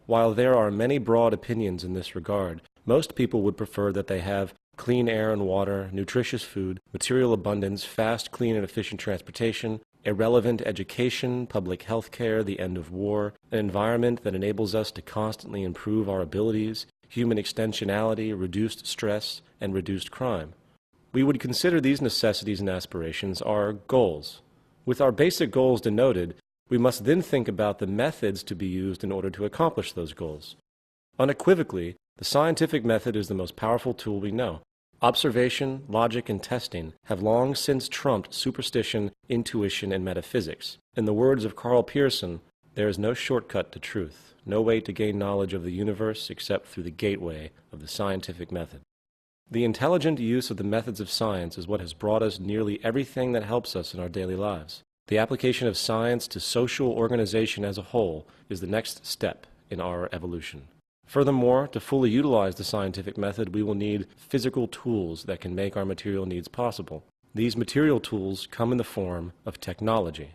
While there are many broad opinions in this regard, most people would prefer that they have clean air and water, nutritious food, material abundance, fast, clean, and efficient transportation, irrelevant education, public health care, the end of war, an environment that enables us to constantly improve our abilities, human extensionality, reduced stress, and reduced crime. We would consider these necessities and aspirations our goals. With our basic goals denoted, we must then think about the methods to be used in order to accomplish those goals. Unequivocally, the scientific method is the most powerful tool we know. Observation, logic, and testing have long since trumped superstition, intuition, and metaphysics. In the words of Carl Pearson, there is no shortcut to truth, no way to gain knowledge of the universe except through the gateway of the scientific method. The intelligent use of the methods of science is what has brought us nearly everything that helps us in our daily lives. The application of science to social organization as a whole is the next step in our evolution. Furthermore, to fully utilize the scientific method, we will need physical tools that can make our material needs possible. These material tools come in the form of technology.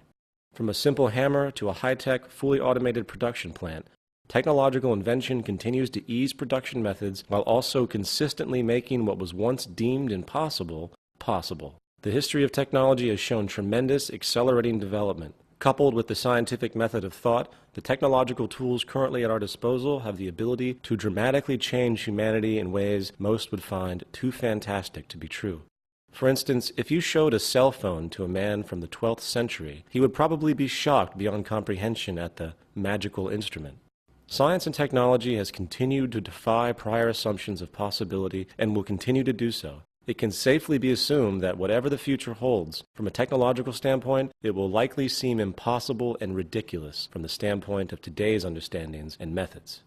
From a simple hammer to a high-tech, fully automated production plant, technological invention continues to ease production methods while also consistently making what was once deemed impossible, possible. The history of technology has shown tremendous accelerating development. Coupled with the scientific method of thought, the technological tools currently at our disposal have the ability to dramatically change humanity in ways most would find too fantastic to be true. For instance, if you showed a cell phone to a man from the 12th century, he would probably be shocked beyond comprehension at the magical instrument. Science and technology has continued to defy prior assumptions of possibility and will continue to do so. It can safely be assumed that whatever the future holds, from a technological standpoint, it will likely seem impossible and ridiculous from the standpoint of today's understandings and methods.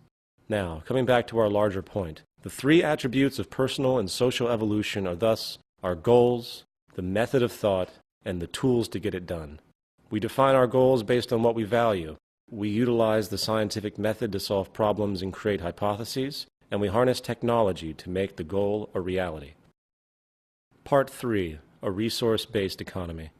Now, coming back to our larger point, the three attributes of personal and social evolution are thus our goals, the method of thought, and the tools to get it done. We define our goals based on what we value. We utilize the scientific method to solve problems and create hypotheses, and we harness technology to make the goal a reality. Part 3, a resource-based economy.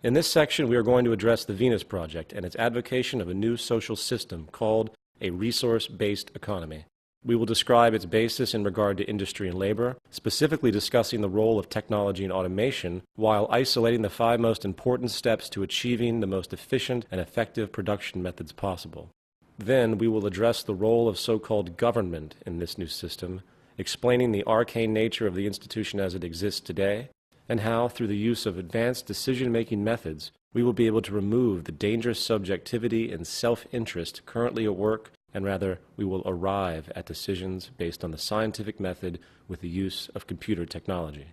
In this section, we are going to address the Venus Project and its advocation of a new social system called a resource-based economy. We will describe its basis in regard to industry and labor, specifically discussing the role of technology and automation, while isolating the 5 most important steps to achieving the most efficient and effective production methods possible. Then we will address the role of so-called government in this new system, explaining the arcane nature of the institution as it exists today, and how, through the use of advanced decision-making methods, we will be able to remove the dangerous subjectivity and self-interest currently at work, and rather, we will arrive at decisions based on the scientific method with the use of computer technology.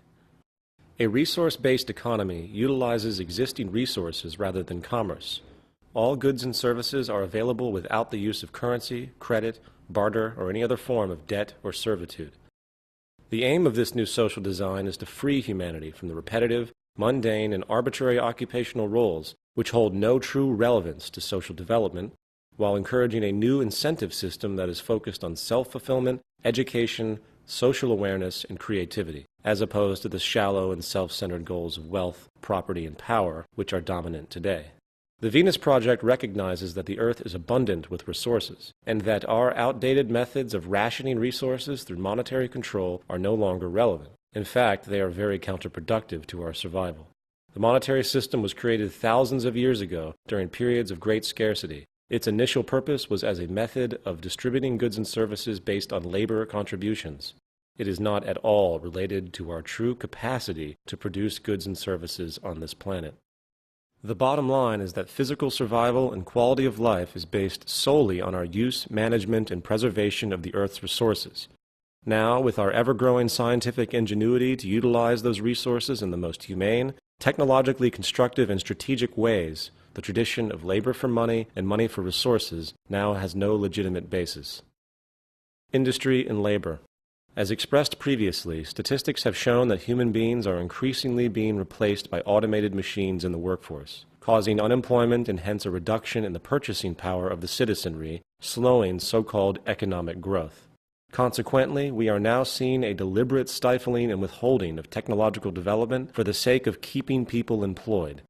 A resource-based economy utilizes existing resources rather than commerce. All goods and services are available without the use of currency, credit, barter, or any other form of debt or servitude. The aim of this new social design is to free humanity from the repetitive, mundane, and arbitrary occupational roles which hold no true relevance to social development, while encouraging a new incentive system that is focused on self-fulfillment, education, social awareness, and creativity, as opposed to the shallow and self-centered goals of wealth, property, and power which are dominant today. The Venus Project recognizes that the Earth is abundant with resources, and that our outdated methods of rationing resources through monetary control are no longer relevant. In fact, they are very counterproductive to our survival. The monetary system was created thousands of years ago during periods of great scarcity. Its initial purpose was as a method of distributing goods and services based on labor contributions. It is not at all related to our true capacity to produce goods and services on this planet. The bottom line is that physical survival and quality of life is based solely on our use, management, and preservation of the Earth's resources. Now, with our ever-growing scientific ingenuity to utilize those resources in the most humane, technologically constructive, and strategic ways, the tradition of labor for money and money for resources now has no legitimate basis. Industry and labor. As expressed previously, statistics have shown that human beings are increasingly being replaced by automated machines in the workforce, causing unemployment and hence a reduction in the purchasing power of the citizenry, slowing so-called economic growth. Consequently, we are now seeing a deliberate stifling and withholding of technological development for the sake of keeping people employed.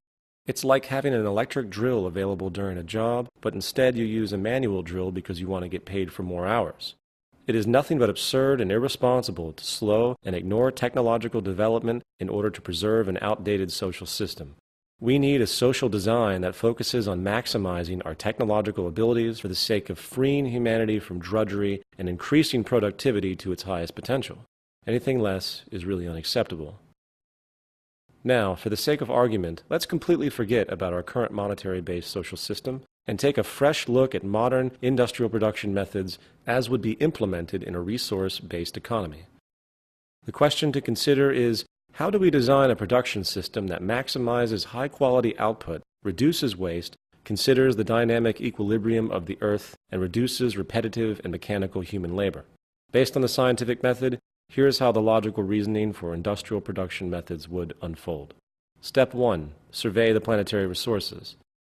It's like having an electric drill available during a job, but instead you use a manual drill because you want to get paid for more hours. It is nothing but absurd and irresponsible to slow and ignore technological development in order to preserve an outdated social system. We need a social design that focuses on maximizing our technological abilities for the sake of freeing humanity from drudgery and increasing productivity to its highest potential. Anything less is really unacceptable. Now, for the sake of argument, let's completely forget about our current monetary-based social system and take a fresh look at modern industrial production methods as would be implemented in a resource-based economy. The question to consider is, how do we design a production system that maximizes high-quality output, reduces waste, considers the dynamic equilibrium of the Earth, and reduces repetitive and mechanical human labor? Based on the scientific method, here's how the logical reasoning for industrial production methods would unfold. Step 1. Survey the planetary resources.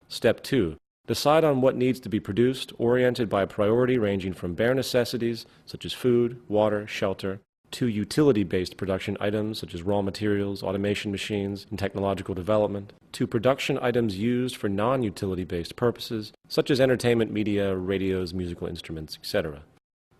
Step 2. Decide on what needs to be produced, oriented by priority ranging from bare necessities, such as food, water, shelter, to utility-based production items, such as raw materials, automation machines, and technological development, to production items used for non-utility-based purposes, such as entertainment media, radios, musical instruments, etc.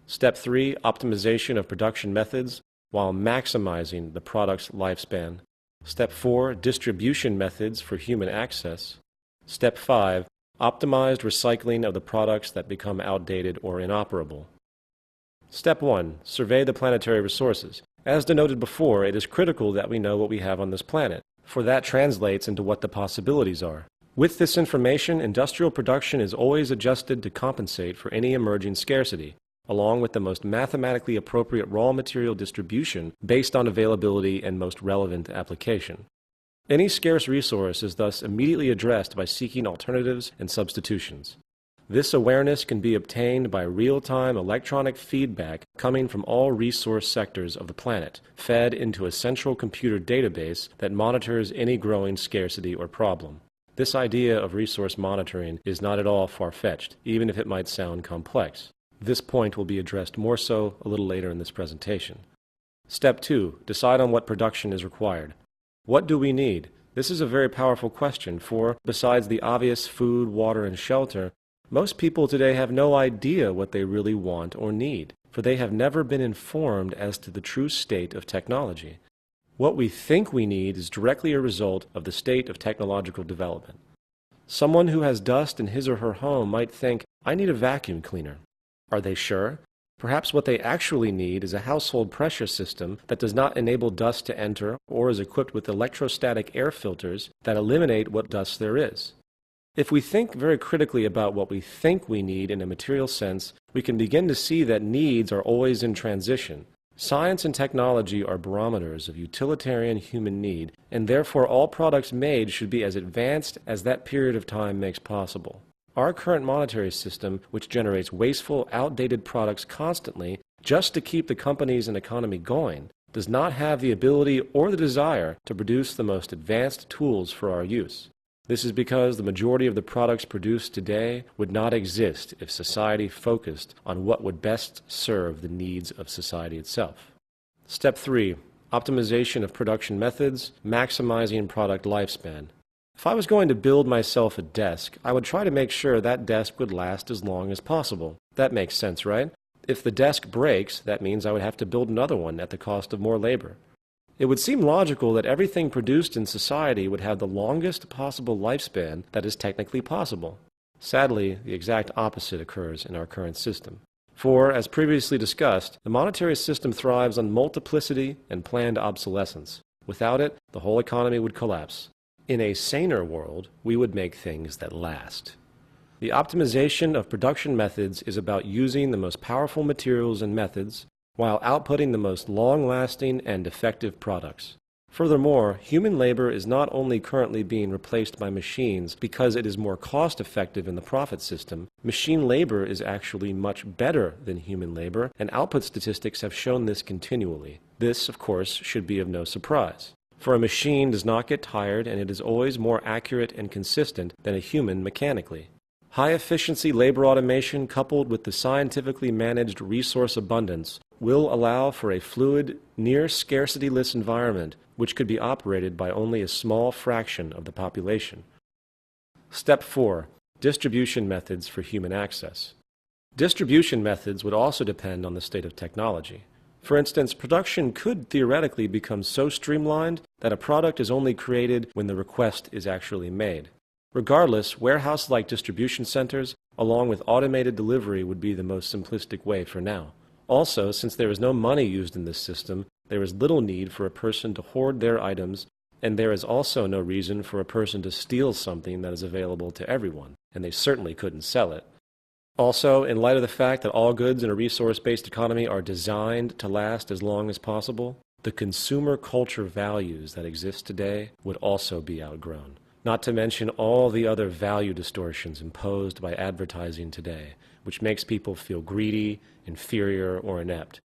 Step 3. Optimization of production methods while maximizing the product's lifespan. Step 4. Distribution methods for human access. Step 5. Optimized recycling of the products that become outdated or inoperable. Step 1. Survey the planetary resources. As denoted before, it is critical that we know what we have on this planet, for that translates into what the possibilities are. With this information, industrial production is always adjusted to compensate for any emerging scarcity, along with the most mathematically appropriate raw material distribution based on availability and most relevant application. Any scarce resource is thus immediately addressed by seeking alternatives and substitutions. This awareness can be obtained by real-time electronic feedback coming from all resource sectors of the planet, fed into a central computer database that monitors any growing scarcity or problem. This idea of resource monitoring is not at all far-fetched, even if it might sound complex. This point will be addressed more so a little later in this presentation. Step 2. Decide on what production is required. What do we need? This is a very powerful question, for besides the obvious food, water, and shelter, most people today have no idea what they really want or need, for they have never been informed as to the true state of technology. What we think we need is directly a result of the state of technological development. Someone who has dust in his or her home might think, I need a vacuum cleaner. Are they sure? Perhaps what they actually need is a household pressure system that does not enable dust to enter or is equipped with electrostatic air filters that eliminate what dust there is. If we think very critically about what we think we need in a material sense, we can begin to see that needs are always in transition. Science and technology are barometers of utilitarian human need, and therefore all products made should be as advanced as that period of time makes possible. Our current monetary system, which generates wasteful, outdated products constantly just to keep the companies and economy going, does not have the ability or the desire to produce the most advanced tools for our use. This is because the majority of the products produced today would not exist if society focused on what would best serve the needs of society itself. Step 3. Optimization of production methods, maximizing product lifespan. If I was going to build myself a desk, I would try to make sure that desk would last as long as possible. That makes sense, right? If the desk breaks, that means I would have to build another one at the cost of more labor. It would seem logical that everything produced in society would have the longest possible lifespan that is technically possible. Sadly, the exact opposite occurs in our current system. For, as previously discussed, the monetary system thrives on multiplicity and planned obsolescence. Without it, the whole economy would collapse. In a saner world, we would make things that last. The optimization of production methods is about using the most powerful materials and methods while outputting the most long-lasting and effective products. Furthermore, human labor is not only currently being replaced by machines because it is more cost-effective in the profit system, machine labor is actually much better than human labor, and output statistics have shown this continually. This, of course, should be of no surprise. For a machine does not get tired, and it is always more accurate and consistent than a human mechanically. High-efficiency labor automation coupled with the scientifically managed resource abundance will allow for a fluid, near-scarcity-less environment which could be operated by only a small fraction of the population. Step 4. Distribution methods for human access. Distribution methods would also depend on the state of technology. For instance, production could theoretically become so streamlined that a product is only created when the request is actually made. Regardless, warehouse-like distribution centers, along with automated delivery, would be the most simplistic way for now. Also, since there is no money used in this system, there is little need for a person to hoard their items, and there is also no reason for a person to steal something that is available to everyone, and they certainly couldn't sell it. Also, in light of the fact that all goods in a resource-based economy are designed to last as long as possible, the consumer culture values that exist today would also be outgrown. Not to mention all the other value distortions imposed by advertising today, which makes people feel greedy, inferior, or inept.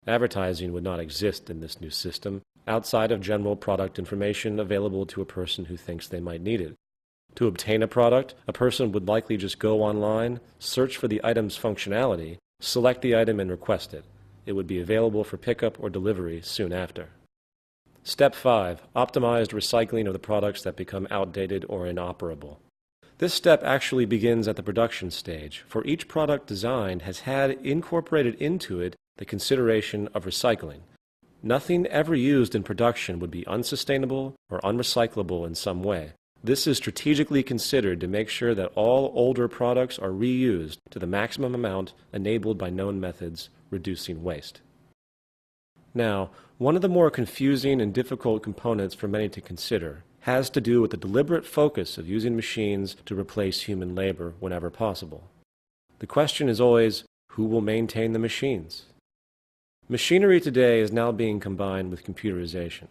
Advertising would not exist in this new system, outside of general product information available to a person who thinks they might need it. To obtain a product, a person would likely just go online, search for the item's functionality, select the item and request it. It would be available for pickup or delivery soon after. Step 5. Optimized recycling of the products that become outdated or inoperable. This step actually begins at the production stage, for each product designed has had incorporated into it the consideration of recycling. Nothing ever used in production would be unsustainable or unrecyclable in some way. This is strategically considered to make sure that all older products are reused to the maximum amount enabled by known methods, reducing waste. Now, one of the more confusing and difficult components for many to consider has to do with the deliberate focus of using machines to replace human labor whenever possible. The question is always, who will maintain the machines? Machinery today is now being combined with computerization.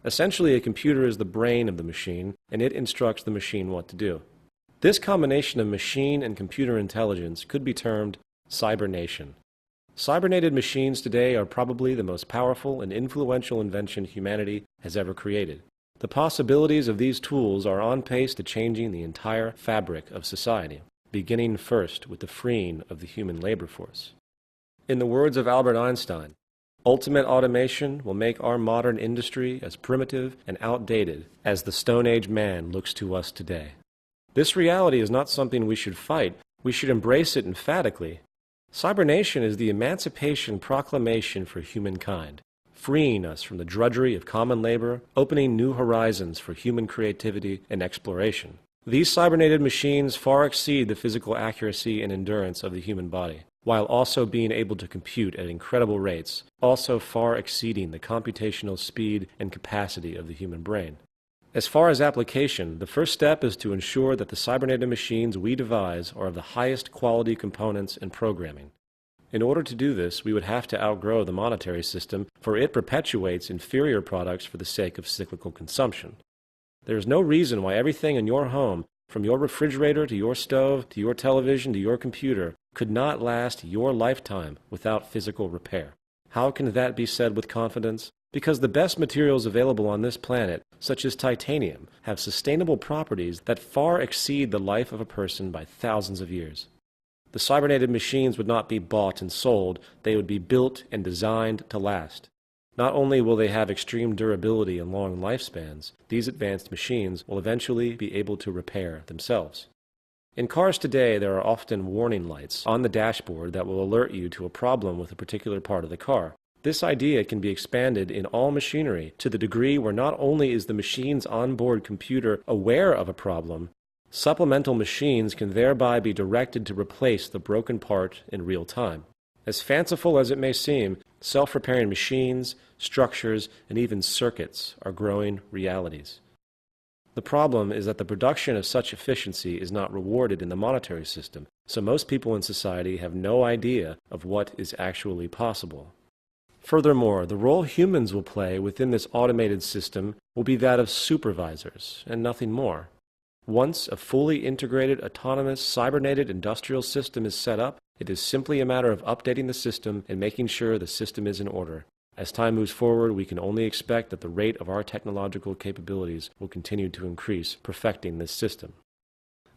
Essentially, a computer is the brain of the machine, and it instructs the machine what to do. This combination of machine and computer intelligence could be termed cybernation. Cybernated machines today are probably the most powerful and influential invention humanity has ever created. The possibilities of these tools are on pace to changing the entire fabric of society, beginning first with the freeing of the human labor force. In the words of Albert Einstein, ultimate automation will make our modern industry as primitive and outdated as the Stone Age man looks to us today. This reality is not something we should fight. We should embrace it emphatically. Cybernation is the emancipation proclamation for humankind, freeing us from the drudgery of common labor, opening new horizons for human creativity and exploration. These cybernated machines far exceed the physical accuracy and endurance of the human body, while also being able to compute at incredible rates, also far exceeding the computational speed and capacity of the human brain. As far as application, the first step is to ensure that the cybernated machines we devise are of the highest quality components and programming. In order to do this, we would have to outgrow the monetary system, for it perpetuates inferior products for the sake of cyclical consumption. There is no reason why everything in your home from your refrigerator to your stove to your television to your computer, could not last your lifetime without physical repair. How can that be said with confidence? Because the best materials available on this planet, such as titanium, have sustainable properties that far exceed the life of a person by thousands of years. The cybernetic machines would not be bought and sold, they would be built and designed to last. Not only will they have extreme durability and long lifespans, these advanced machines will eventually be able to repair themselves. In cars today, there are often warning lights on the dashboard that will alert you to a problem with a particular part of the car. This idea can be expanded in all machinery to the degree where not only is the machine's onboard computer aware of a problem, supplemental machines can thereby be directed to replace the broken part in real time. As fanciful as it may seem, self-repairing machines, structures, and even circuits are growing realities. The problem is that the production of such efficiency is not rewarded in the monetary system, so most people in society have no idea of what is actually possible. Furthermore, the role humans will play within this automated system will be that of supervisors, and nothing more. Once a fully integrated, autonomous, cybernetic industrial system is set up, it is simply a matter of updating the system and making sure the system is in order. As time moves forward, we can only expect that the rate of our technological capabilities will continue to increase, perfecting this system.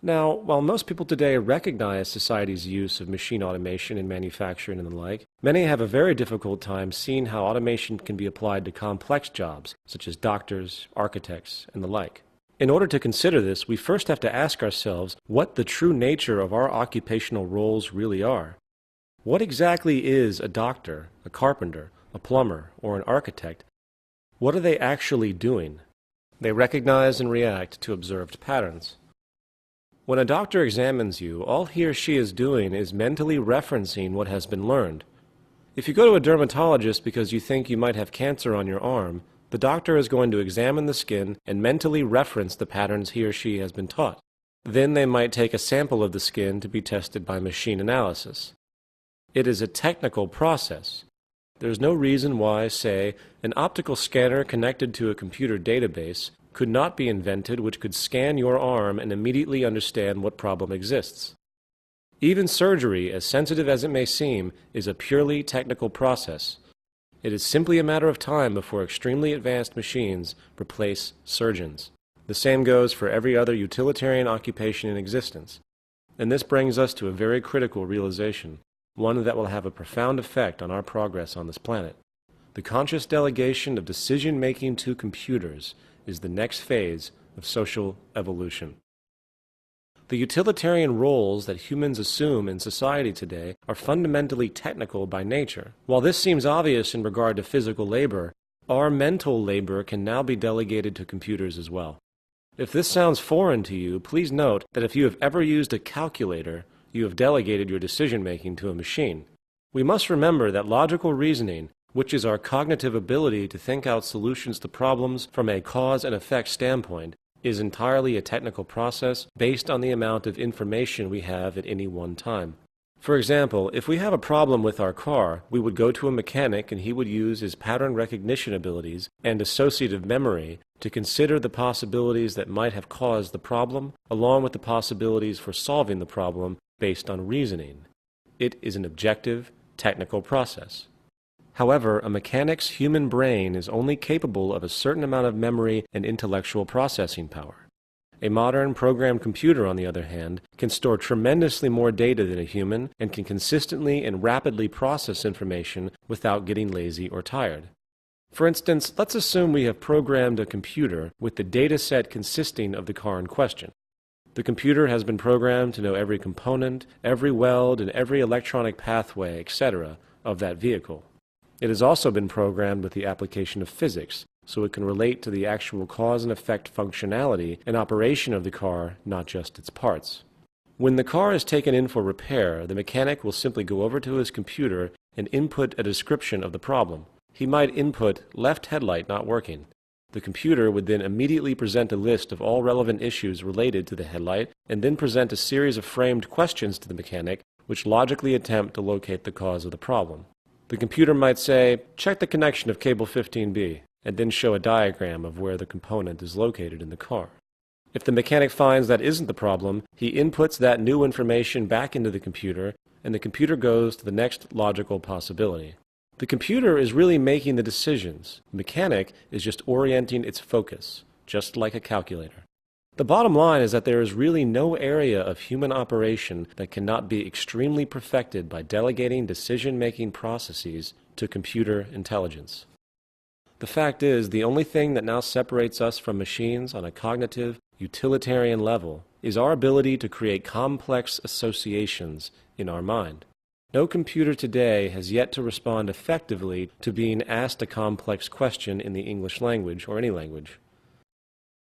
Now, while most people today recognize society's use of machine automation in manufacturing and the like, many have a very difficult time seeing how automation can be applied to complex jobs, such as doctors, architects, and the like. In order to consider this, we first have to ask ourselves what the true nature of our occupational roles really are. What exactly is a doctor, a carpenter, a plumber, or an architect? What are they actually doing? They recognize and react to observed patterns. When a doctor examines you, all he or she is doing is mentally referencing what has been learned. If you go to a dermatologist because you think you might have cancer on your arm, the doctor is going to examine the skin and mentally reference the patterns he or she has been taught. Then they might take a sample of the skin to be tested by machine analysis. It is a technical process. There is no reason why, say, an optical scanner connected to a computer database could not be invented which could scan your arm and immediately understand what problem exists. Even surgery, as sensitive as it may seem, is a purely technical process. It is simply a matter of time before extremely advanced machines replace surgeons. The same goes for every other utilitarian occupation in existence. And this brings us to a very critical realization, one that will have a profound effect on our progress on this planet. The conscious delegation of decision-making to computers is the next phase of social evolution. The utilitarian roles that humans assume in society today are fundamentally technical by nature. While this seems obvious in regard to physical labor, our mental labor can now be delegated to computers as well. If this sounds foreign to you, please note that if you have ever used a calculator, you have delegated your decision-making to a machine. We must remember that logical reasoning, which is our cognitive ability to think out solutions to problems from a cause and effect standpoint, is entirely a technical process based on the amount of information we have at any one time. For example, if we have a problem with our car, we would go to a mechanic and he would use his pattern recognition abilities and associative memory to consider the possibilities that might have caused the problem, along with the possibilities for solving the problem based on reasoning. It is an objective, technical process. However, a mechanic's human brain is only capable of a certain amount of memory and intellectual processing power. A modern programmed computer, on the other hand, can store tremendously more data than a human and can consistently and rapidly process information without getting lazy or tired. For instance, let's assume we have programmed a computer with the data set consisting of the car in question. The computer has been programmed to know every component, every weld, and every electronic pathway, etc., of that vehicle. It has also been programmed with the application of physics, so it can relate to the actual cause and effect functionality and operation of the car, not just its parts. When the car is taken in for repair, the mechanic will simply go over to his computer and input a description of the problem. He might input left headlight not working. The computer would then immediately present a list of all relevant issues related to the headlight and then present a series of framed questions to the mechanic which logically attempt to locate the cause of the problem. The computer might say, check the connection of cable 15B, and then show a diagram of where the component is located in the car. If the mechanic finds that isn't the problem, he inputs that new information back into the computer, and the computer goes to the next logical possibility. The computer is really making the decisions. The mechanic is just orienting its focus, just like a calculator. The bottom line is that there is really no area of human operation that cannot be extremely perfected by delegating decision-making processes to computer intelligence. The fact is, the only thing that now separates us from machines on a cognitive, utilitarian level is our ability to create complex associations in our mind. No computer today has yet to respond effectively to being asked a complex question in the English language or any language.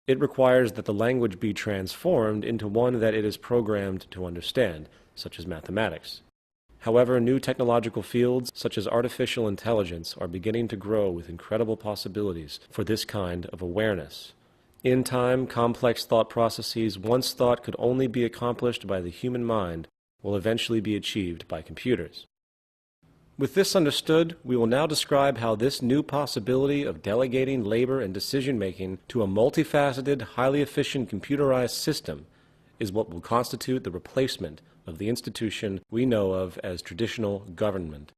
It requires that the language be transformed into one that it is programmed to understand, such as mathematics. However, new technological fields, such as artificial intelligence, are beginning to grow with incredible possibilities for this kind of awareness. In time, complex thought processes once thought could only be accomplished by the human mind will eventually be achieved by computers. With this understood, we will now describe how this new possibility of delegating labor and decision-making to a multifaceted, highly efficient computerized system is what will constitute the replacement of the institution we know of as traditional government.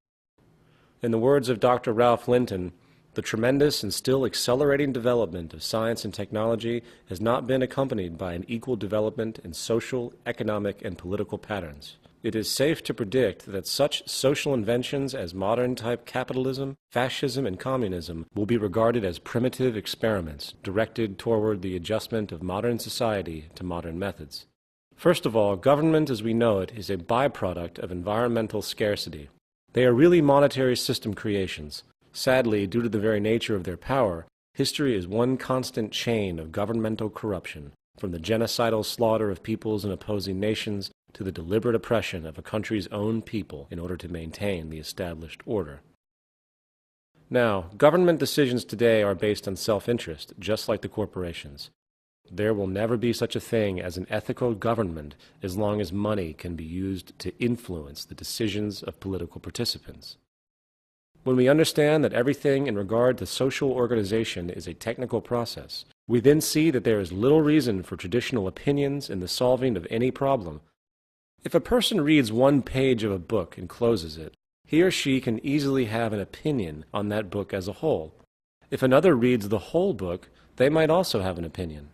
In the words of Dr. Ralph Linton, the tremendous and still accelerating development of science and technology has not been accompanied by an equal development in social, economic, and political patterns. It is safe to predict that such social inventions as modern-type capitalism, fascism, and communism will be regarded as primitive experiments directed toward the adjustment of modern society to modern methods. First of all, government as we know it is a byproduct of environmental scarcity. They are really monetary system creations. Sadly, due to the very nature of their power, history is one constant chain of governmental corruption, from the genocidal slaughter of peoples in opposing nations to the deliberate oppression of a country's own people in order to maintain the established order. Now, government decisions today are based on self-interest, just like the corporations. There will never be such a thing as an ethical government as long as money can be used to influence the decisions of political participants. When we understand that everything in regard to social organization is a technical process, we then see that there is little reason for traditional opinions in the solving of any problem. If a person reads one page of a book and closes it, he or she can easily have an opinion on that book as a whole. If another reads the whole book, they might also have an opinion.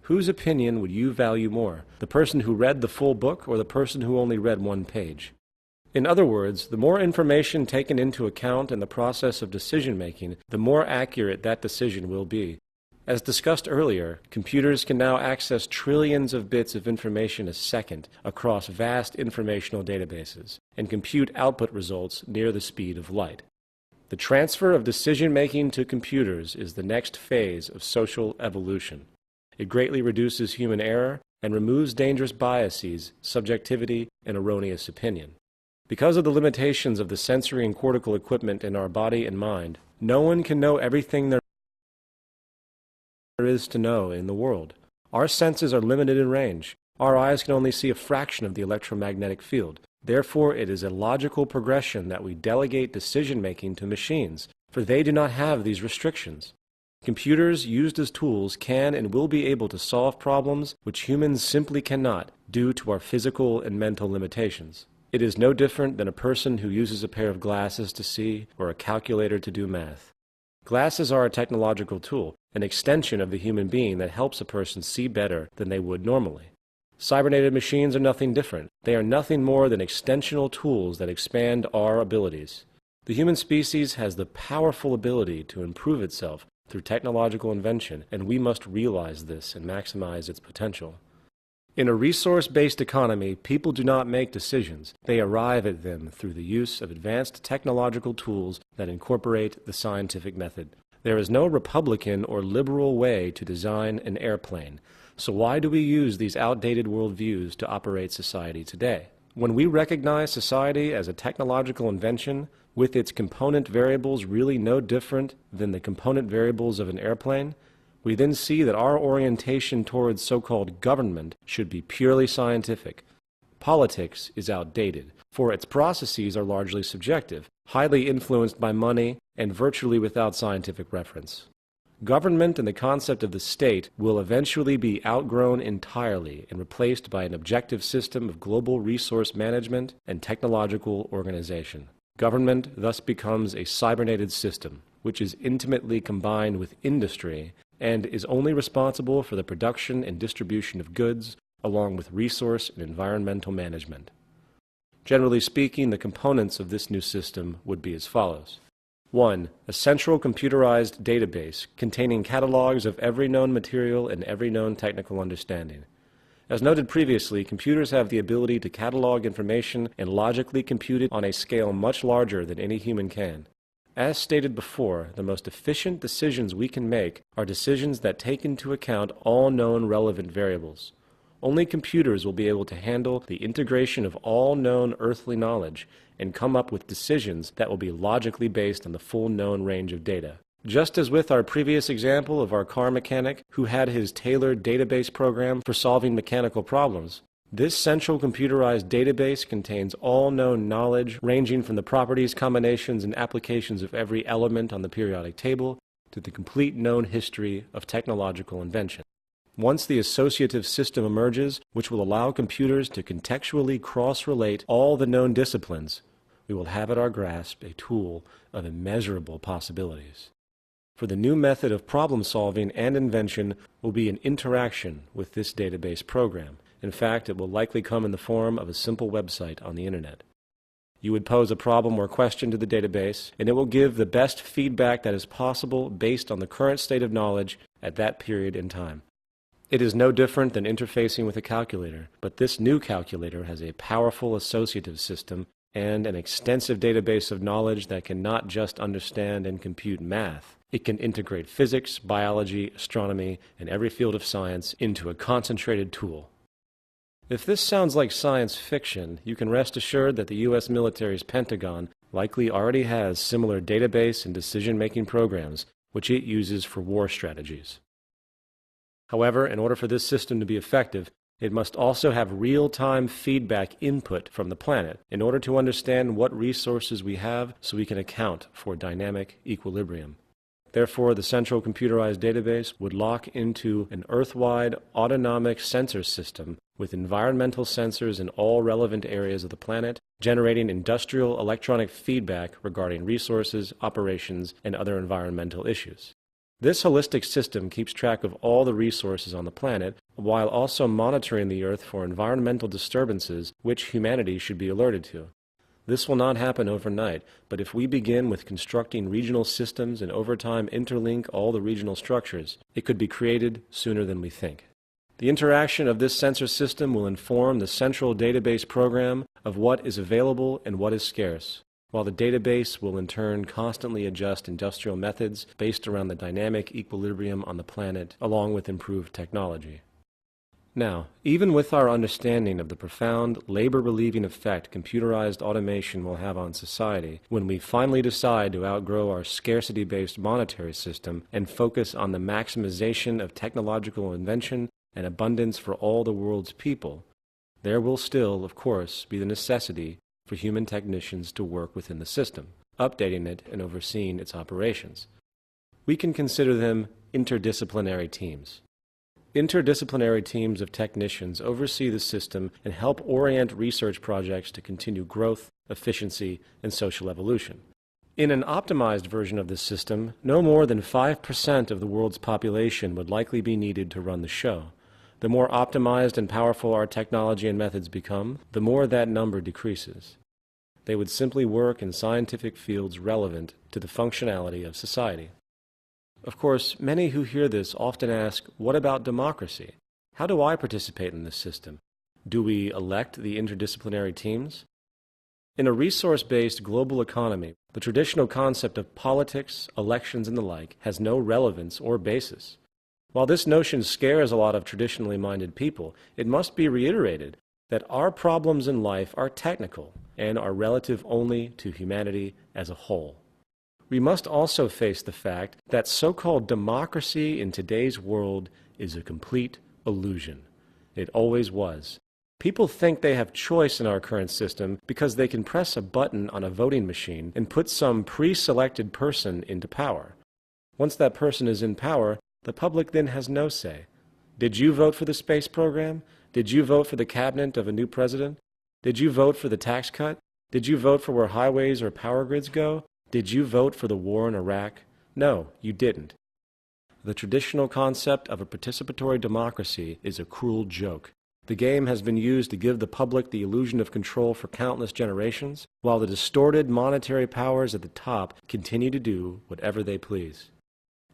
Whose opinion would you value more, the person who read the full book or the person who only read one page? In other words, the more information taken into account in the process of decision-making, the more accurate that decision will be. As discussed earlier, computers can now access trillions of bits of information a second across vast informational databases and compute output results near the speed of light. The transfer of decision-making to computers is the next phase of social evolution. It greatly reduces human error and removes dangerous biases, subjectivity, and erroneous opinion. Because of the limitations of the sensory and cortical equipment in our body and mind, no one can know everything there is to know in the world. Our senses are limited in range. Our eyes can only see a fraction of the electromagnetic field. Therefore, it is a logical progression that we delegate decision-making to machines, for they do not have these restrictions. Computers, used as tools, can and will be able to solve problems which humans simply cannot, due to our physical and mental limitations. It is no different than a person who uses a pair of glasses to see or a calculator to do math. Glasses are a technological tool, an extension of the human being that helps a person see better than they would normally. Cybernetic machines are nothing different. They are nothing more than extensional tools that expand our abilities. The human species has the powerful ability to improve itself through technological invention, and we must realize this and maximize its potential. In a resource-based economy, people do not make decisions. They arrive at them through the use of advanced technological tools that incorporate the scientific method. There is no Republican or liberal way to design an airplane. So why do we use these outdated worldviews to operate society today? When we recognize society as a technological invention, with its component variables really no different than the component variables of an airplane, we then see that our orientation towards so-called government should be purely scientific. Politics is outdated, for its processes are largely subjective, highly influenced by money, and virtually without scientific reference. Government and the concept of the state will eventually be outgrown entirely and replaced by an objective system of global resource management and technological organization. Government thus becomes a cyberneted system, which is intimately combined with industry and is only responsible for the production and distribution of goods, along with resource and environmental management. Generally speaking, the components of this new system would be as follows. 1. A central computerized database containing catalogs of every known material and every known technical understanding. As noted previously, computers have the ability to catalog information and logically compute it on a scale much larger than any human can. As stated before, the most efficient decisions we can make are decisions that take into account all known relevant variables. Only computers will be able to handle the integration of all known earthly knowledge and come up with decisions that will be logically based on the full known range of data. Just as with our previous example of our car mechanic who had his tailored database program for solving mechanical problems, this central computerized database contains all known knowledge ranging from the properties, combinations, and applications of every element on the periodic table to the complete known history of technological invention. Once the associative system emerges, which will allow computers to contextually cross-relate all the known disciplines, we will have at our grasp a tool of immeasurable possibilities. For the new method of problem-solving and invention will be an interaction with this database program. In fact, it will likely come in the form of a simple website on the Internet. You would pose a problem or question to the database, and it will give the best feedback that is possible based on the current state of knowledge at that period in time. It is no different than interfacing with a calculator, but this new calculator has a powerful associative system and an extensive database of knowledge that can not just understand and compute math. It can integrate physics, biology, astronomy, and every field of science into a concentrated tool. If this sounds like science fiction, you can rest assured that the U.S. military's Pentagon likely already has similar database and decision-making programs which it uses for war strategies. However, in order for this system to be effective, it must also have real-time feedback input from the planet in order to understand what resources we have so we can account for dynamic equilibrium. Therefore, the central computerized database would lock into an Earth-wide autonomic sensor system with environmental sensors in all relevant areas of the planet, generating industrial electronic feedback regarding resources, operations, and other environmental issues. This holistic system keeps track of all the resources on the planet while also monitoring the Earth for environmental disturbances which humanity should be alerted to. This will not happen overnight, but if we begin with constructing regional systems and over time interlink all the regional structures, it could be created sooner than we think. The interaction of this sensor system will inform the central database program of what is available and what is scarce, while the database will in turn constantly adjust industrial methods based around the dynamic equilibrium on the planet, along with improved technology. Now, even with our understanding of the profound labor-relieving effect computerized automation will have on society, when we finally decide to outgrow our scarcity-based monetary system and focus on the maximization of technological invention and abundance for all the world's people, there will still, of course, be the necessity for human technicians to work within the system, updating it and overseeing its operations. We can consider them interdisciplinary teams. Interdisciplinary teams of technicians oversee the system and help orient research projects to continue growth, efficiency, and social evolution. In an optimized version of this system, no more than 5% of the world's population would likely be needed to run the show. The more optimized and powerful our technology and methods become, the more that number decreases. They would simply work in scientific fields relevant to the functionality of society. Of course, many who hear this often ask, what about democracy? How do I participate in this system? Do we elect the interdisciplinary teams? In a resource-based global economy, the traditional concept of politics, elections, and the like has no relevance or basis. While this notion scares a lot of traditionally minded people, it must be reiterated that our problems in life are technical and are relative only to humanity as a whole. We must also face the fact that so-called democracy in today's world is a complete illusion. It always was. People think they have choice in our current system because they can press a button on a voting machine and put some pre-selected person into power. Once that person is in power, the public then has no say. Did you vote for the space program? Did you vote for the cabinet of a new president? Did you vote for the tax cut? Did you vote for where highways or power grids go? Did you vote for the war in Iraq? No, you didn't. The traditional concept of a participatory democracy is a cruel joke. The game has been used to give the public the illusion of control for countless generations, while the distorted monetary powers at the top continue to do whatever they please.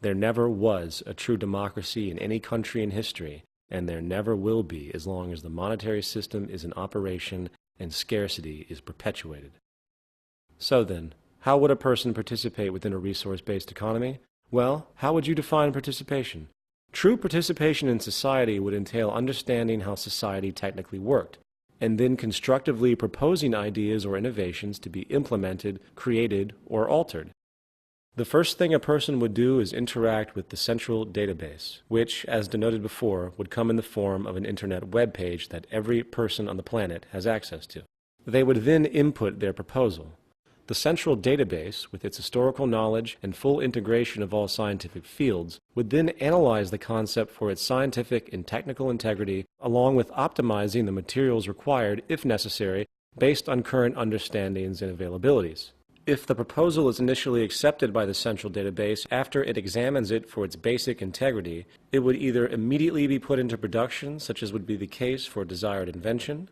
There never was a true democracy in any country in history, and there never will be as long as the monetary system is in operation and scarcity is perpetuated. So then, how would a person participate within a resource-based economy? Well, how would you define participation? True participation in society would entail understanding how society technically worked, and then constructively proposing ideas or innovations to be implemented, created, or altered. The first thing a person would do is interact with the central database, which, as denoted before, would come in the form of an internet web page that every person on the planet has access to. They would then input their proposal. The central database, with its historical knowledge and full integration of all scientific fields, would then analyze the concept for its scientific and technical integrity, along with optimizing the materials required, if necessary, based on current understandings and availabilities. If the proposal is initially accepted by the central database, after it examines it for its basic integrity, it would either immediately be put into production, such as would be the case for a desired invention,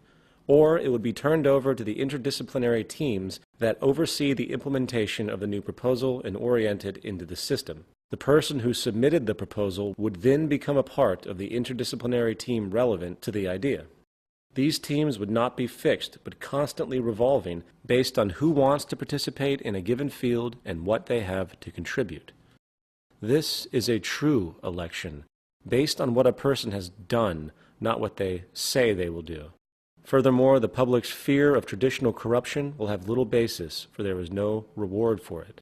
or it would be turned over to the interdisciplinary teams that oversee the implementation of the new proposal and orient it into the system. The person who submitted the proposal would then become a part of the interdisciplinary team relevant to the idea. These teams would not be fixed, but constantly revolving based on who wants to participate in a given field and what they have to contribute. This is a true election, based on what a person has done, not what they say they will do. Furthermore, the public's fear of traditional corruption will have little basis, for there is no reward for it.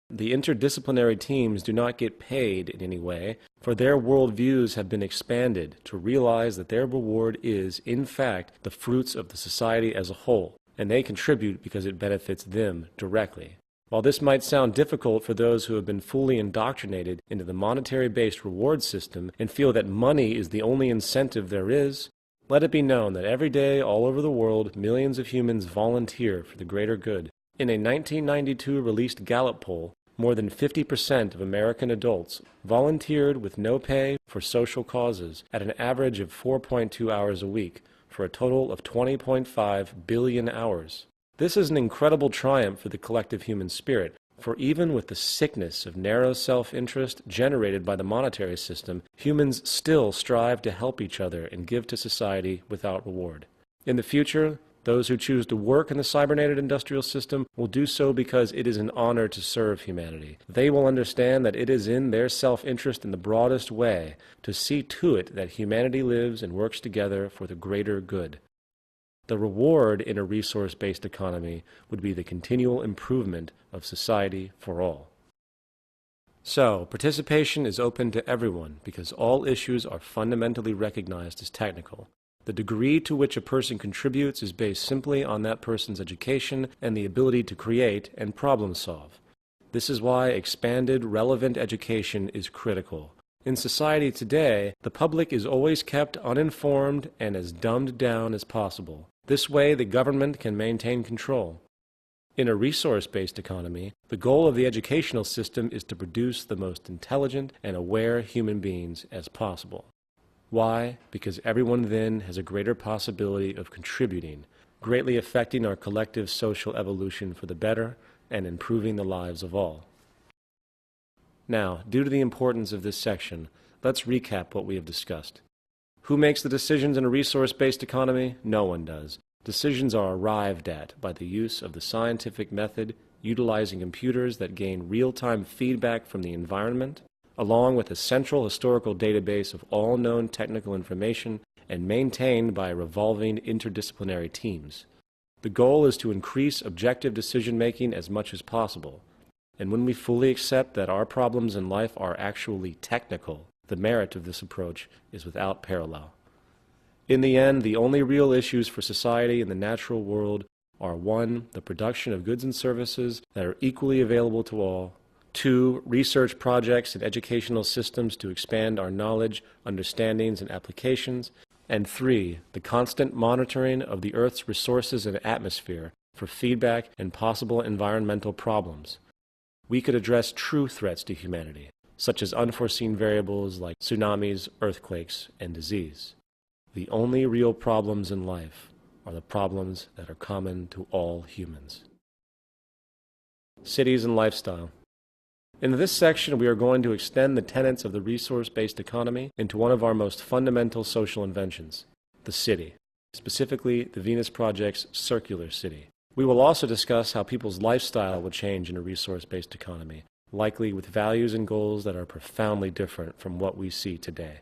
The interdisciplinary teams do not get paid in any way, for their worldviews have been expanded to realize that their reward is, in fact, the fruits of the society as a whole, and they contribute because it benefits them directly. While this might sound difficult for those who have been fully indoctrinated into the monetary-based reward system and feel that money is the only incentive there is, let it be known that every day all over the world millions of humans volunteer for the greater good. In a 1992 released Gallup poll, more than 50% of American adults volunteered with no pay for social causes at an average of 4.2 hours a week, for a total of 20.5 billion hours. This is an incredible triumph for the collective human spirit, for even with the sickness of narrow self-interest generated by the monetary system, humans still strive to help each other and give to society without reward. In the future, those who choose to work in the cybernetic industrial system will do so because it is an honor to serve humanity. They will understand that it is in their self-interest in the broadest way to see to it that humanity lives and works together for the greater good. The reward in a resource-based economy would be the continual improvement of society for all. So, participation is open to everyone because all issues are fundamentally recognized as technical. The degree to which a person contributes is based simply on that person's education and the ability to create and problem solve. This is why expanded, relevant education is critical. In society today, the public is always kept uninformed and as dumbed down as possible. This way, the government can maintain control. In a resource-based economy, the goal of the educational system is to produce the most intelligent and aware human beings as possible. Why? Because everyone then has a greater possibility of contributing, greatly affecting our collective social evolution for the better and improving the lives of all. Now, due to the importance of this section, let's recap what we have discussed. Who makes the decisions in a resource-based economy? No one does. Decisions are arrived at by the use of the scientific method, utilizing computers that gain real-time feedback from the environment, along with a central historical database of all known technical information and maintained by revolving interdisciplinary teams. The goal is to increase objective decision-making as much as possible, and when we fully accept that our problems in life are actually technical, the merit of this approach is without parallel. In the end, the only real issues for society in the natural world are 1. The production of goods and services that are equally available to all, 2. Research projects and educational systems to expand our knowledge, understandings, and applications. And 3. The constant monitoring of the Earth's resources and atmosphere for feedback and possible environmental problems. We could address true threats to humanity, such as unforeseen variables like tsunamis, earthquakes, and disease. The only real problems in life are the problems that are common to all humans. Cities and lifestyle. In this section, we are going to extend the tenets of the resource-based economy into one of our most fundamental social inventions, the city, specifically the Venus Project's circular city. We will also discuss how people's lifestyle will change in a resource-based economy, likely with values and goals that are profoundly different from what we see today.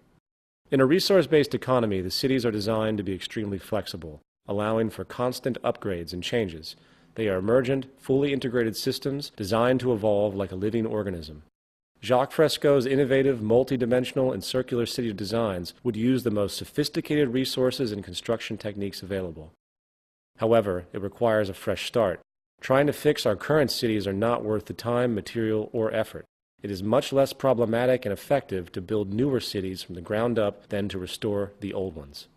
In a resource-based economy, the cities are designed to be extremely flexible, allowing for constant upgrades and changes. They are emergent, fully integrated systems designed to evolve like a living organism. Jacques Fresco's innovative, multi-dimensional, and circular city designs would use the most sophisticated resources and construction techniques available. However, it requires a fresh start. Trying to fix our current cities are not worth the time, material, or effort. It is much less problematic and effective to build newer cities from the ground up than to restore the old ones.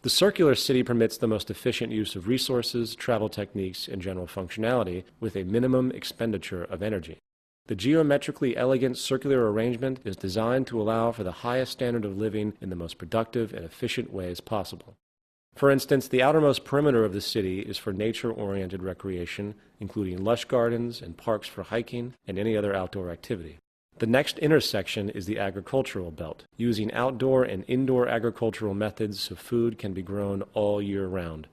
The circular city permits the most efficient use of resources, travel techniques, and general functionality with a minimum expenditure of energy. The geometrically elegant circular arrangement is designed to allow for the highest standard of living in the most productive and efficient ways possible. For instance, the outermost perimeter of the city is for nature-oriented recreation, including lush gardens and parks for hiking and any other outdoor activity. The next intersection is the agricultural belt, using outdoor and indoor agricultural methods so food can be grown all year round.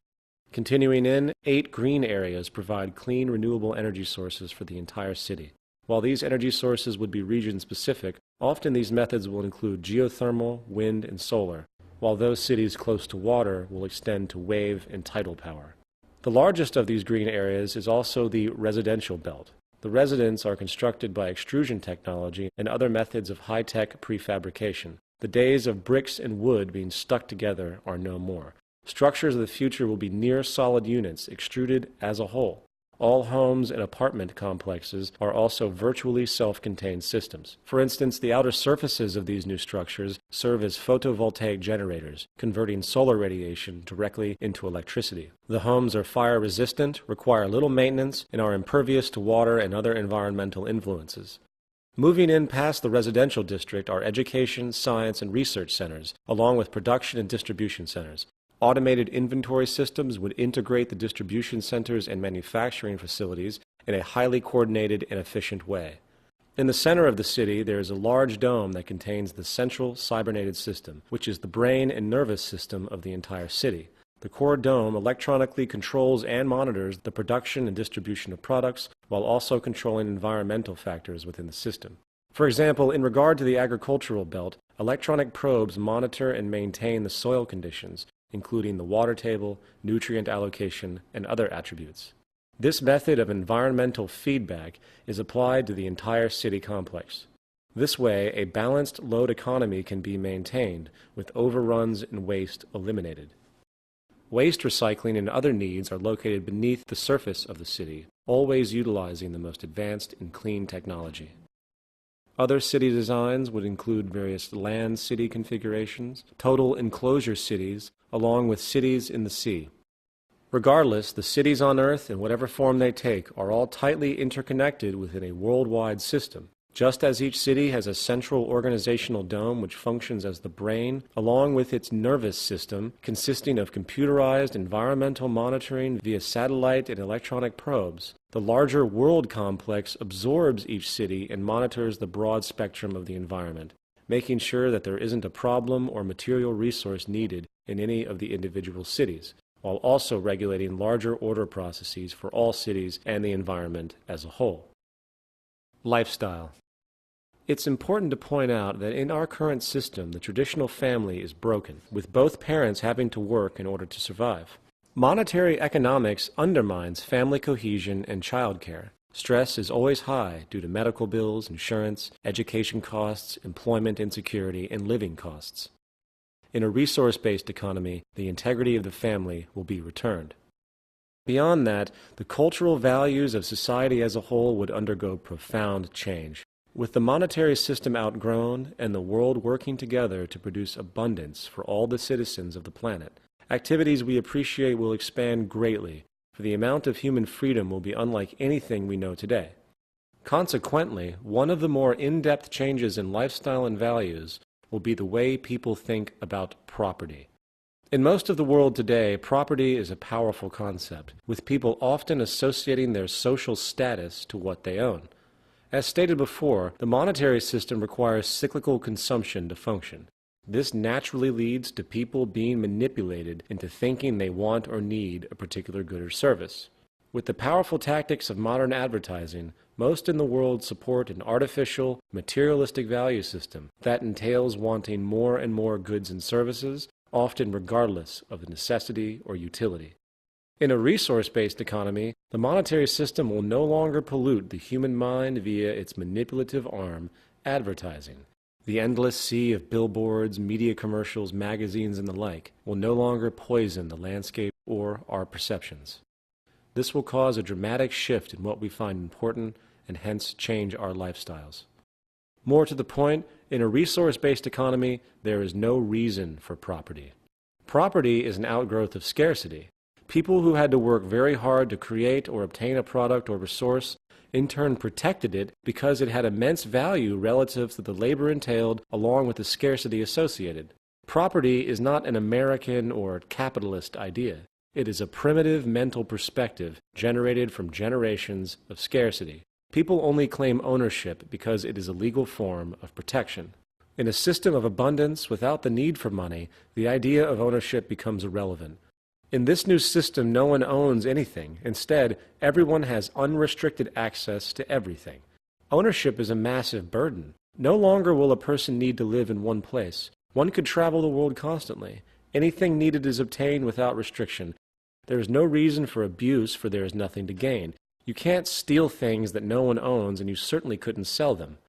Continuing in, 8 green areas provide clean, renewable energy sources for the entire city. While these energy sources would be region-specific, often these methods will include geothermal, wind, and solar, while those cities close to water will extend to wave and tidal power. The largest of these green areas is also the residential belt. The residences are constructed by extrusion technology and other methods of high-tech prefabrication. The days of bricks and wood being stuck together are no more. Structures of the future will be near-solid units, extruded as a whole. All homes and apartment complexes are also virtually self-contained systems. For instance, the outer surfaces of these new structures serve as photovoltaic generators, converting solar radiation directly into electricity. The homes are fire-resistant, require little maintenance, and are impervious to water and other environmental influences. Moving in past the residential district are education, science, and research centers, along with production and distribution centers. Automated inventory systems would integrate the distribution centers and manufacturing facilities in a highly coordinated and efficient way. In the center of the city, there is a large dome that contains the central cybernated system, which is the brain and nervous system of the entire city. The core dome electronically controls and monitors the production and distribution of products, while also controlling environmental factors within the system. For example, in regard to the agricultural belt, electronic probes monitor and maintain the soil conditions, including the water table, nutrient allocation, and other attributes. This method of environmental feedback is applied to the entire city complex. This way, a balanced load economy can be maintained, with overruns and waste eliminated. Waste recycling and other needs are located beneath the surface of the city, always utilizing the most advanced and clean technology. Other city designs would include various land city configurations, total enclosure cities, along with cities in the sea. Regardless, the cities on Earth, in whatever form they take, are all tightly interconnected within a worldwide system. Just as each city has a central organizational dome which functions as the brain, along with its nervous system, consisting of computerized environmental monitoring via satellite and electronic probes, the larger world complex absorbs each city and monitors the broad spectrum of the environment, making sure that there isn't a problem or material resource needed in any of the individual cities, while also regulating larger order processes for all cities and the environment as a whole. Lifestyle. It's important to point out that in our current system, the traditional family is broken, with both parents having to work in order to survive. Monetary economics undermines family cohesion and childcare. Stress is always high due to medical bills, insurance, education costs, employment insecurity, and living costs. In a resource-based economy, the integrity of the family will be returned. Beyond that, the cultural values of society as a whole would undergo profound change. With the monetary system outgrown and the world working together to produce abundance for all the citizens of the planet, activities we appreciate will expand greatly, for the amount of human freedom will be unlike anything we know today. Consequently, one of the more in-depth changes in lifestyle and values will be the way people think about property. In most of the world today, property is a powerful concept, with people often associating their social status to what they own. As stated before, the monetary system requires cyclical consumption to function. This naturally leads to people being manipulated into thinking they want or need a particular good or service. With the powerful tactics of modern advertising, most in the world support an artificial, materialistic value system that entails wanting more and more goods and services, often regardless of the necessity or utility. In a resource-based economy, the monetary system will no longer pollute the human mind via its manipulative arm, advertising. The endless sea of billboards, media commercials, magazines, and the like will no longer poison the landscape or our perceptions. This will cause a dramatic shift in what we find important and hence change our lifestyles. More to the point, in a resource-based economy, there is no reason for property. Property is an outgrowth of scarcity. People who had to work very hard to create or obtain a product or resource in turn protected it because it had immense value relative to the labor entailed along with the scarcity associated. Property is not an American or capitalist idea. It is a primitive mental perspective generated from generations of scarcity. People only claim ownership because it is a legal form of protection. In a system of abundance without the need for money, the idea of ownership becomes irrelevant. In this new system, no one owns anything. Instead, everyone has unrestricted access to everything. Ownership is a massive burden. No longer will a person need to live in one place. One could travel the world constantly. Anything needed is obtained without restriction. There is no reason for abuse, for there is nothing to gain. You can't steal things that no one owns, and you certainly couldn't sell them.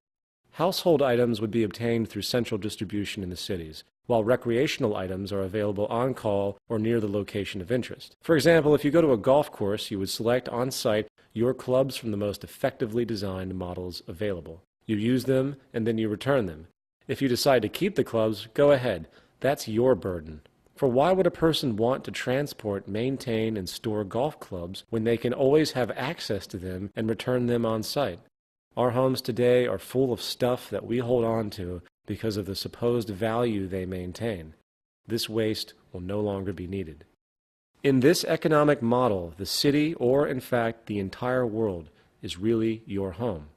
Household items would be obtained through central distribution in the cities, while recreational items are available on call or near the location of interest. For example, if you go to a golf course, you would select on site your clubs from the most effectively designed models available. You use them, and then you return them. If you decide to keep the clubs, go ahead. That's your burden. For why would a person want to transport, maintain, and store golf clubs when they can always have access to them and return them on site? Our homes today are full of stuff that we hold on to because of the supposed value they maintain. This waste will no longer be needed. In this economic model, the city, or in fact the entire world, is really your home.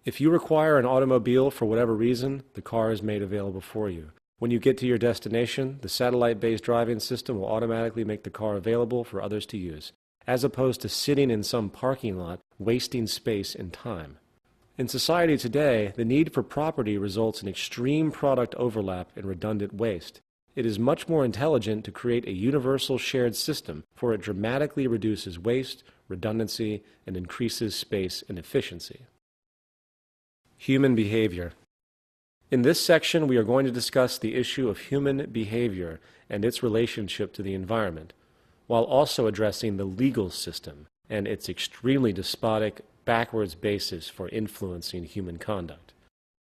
If you require an automobile for whatever reason, the car is made available for you. When you get to your destination, the satellite-based driving system will automatically make the car available for others to use, as opposed to sitting in some parking lot, wasting space and time. In society today, the need for property results in extreme product overlap and redundant waste. It is much more intelligent to create a universal shared system, for it dramatically reduces waste, redundancy, and increases space and efficiency. Human behavior. In this section, we are going to discuss the issue of human behavior and its relationship to the environment, while also addressing the legal system and its extremely despotic, backwards basis for influencing human conduct.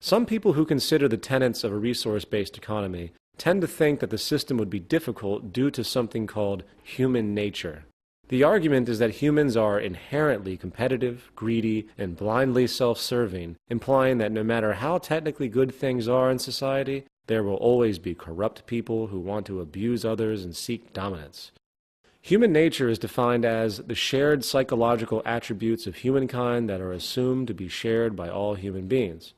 Some people who consider the tenets of a resource-based economy tend to think that the system would be difficult due to something called human nature. The argument is that humans are inherently competitive, greedy, and blindly self-serving, implying that no matter how technically good things are in society, there will always be corrupt people who want to abuse others and seek dominance. Human nature is defined as the shared psychological attributes of humankind that are assumed to be shared by all human beings.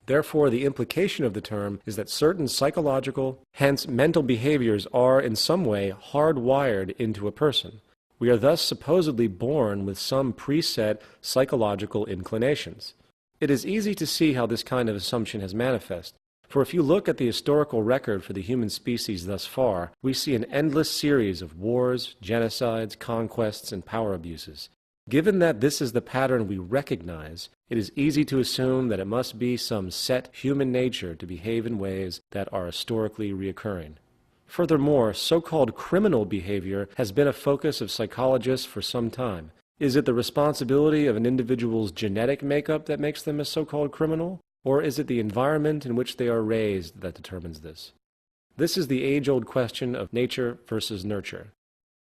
Therefore, the implication of the term is that certain psychological, hence mental behaviors are in some way hardwired into a person. We are thus supposedly born with some preset psychological inclinations. It is easy to see how this kind of assumption has manifested. For if you look at the historical record for the human species thus far, we see an endless series of wars, genocides, conquests, and power abuses. Given that this is the pattern we recognize, it is easy to assume that it must be some set human nature to behave in ways that are historically reoccurring. Furthermore, so-called criminal behavior has been a focus of psychologists for some time. Is it the responsibility of an individual's genetic makeup that makes them a so-called criminal? Or is it the environment in which they are raised that determines this? This is the age-old question of nature versus nurture.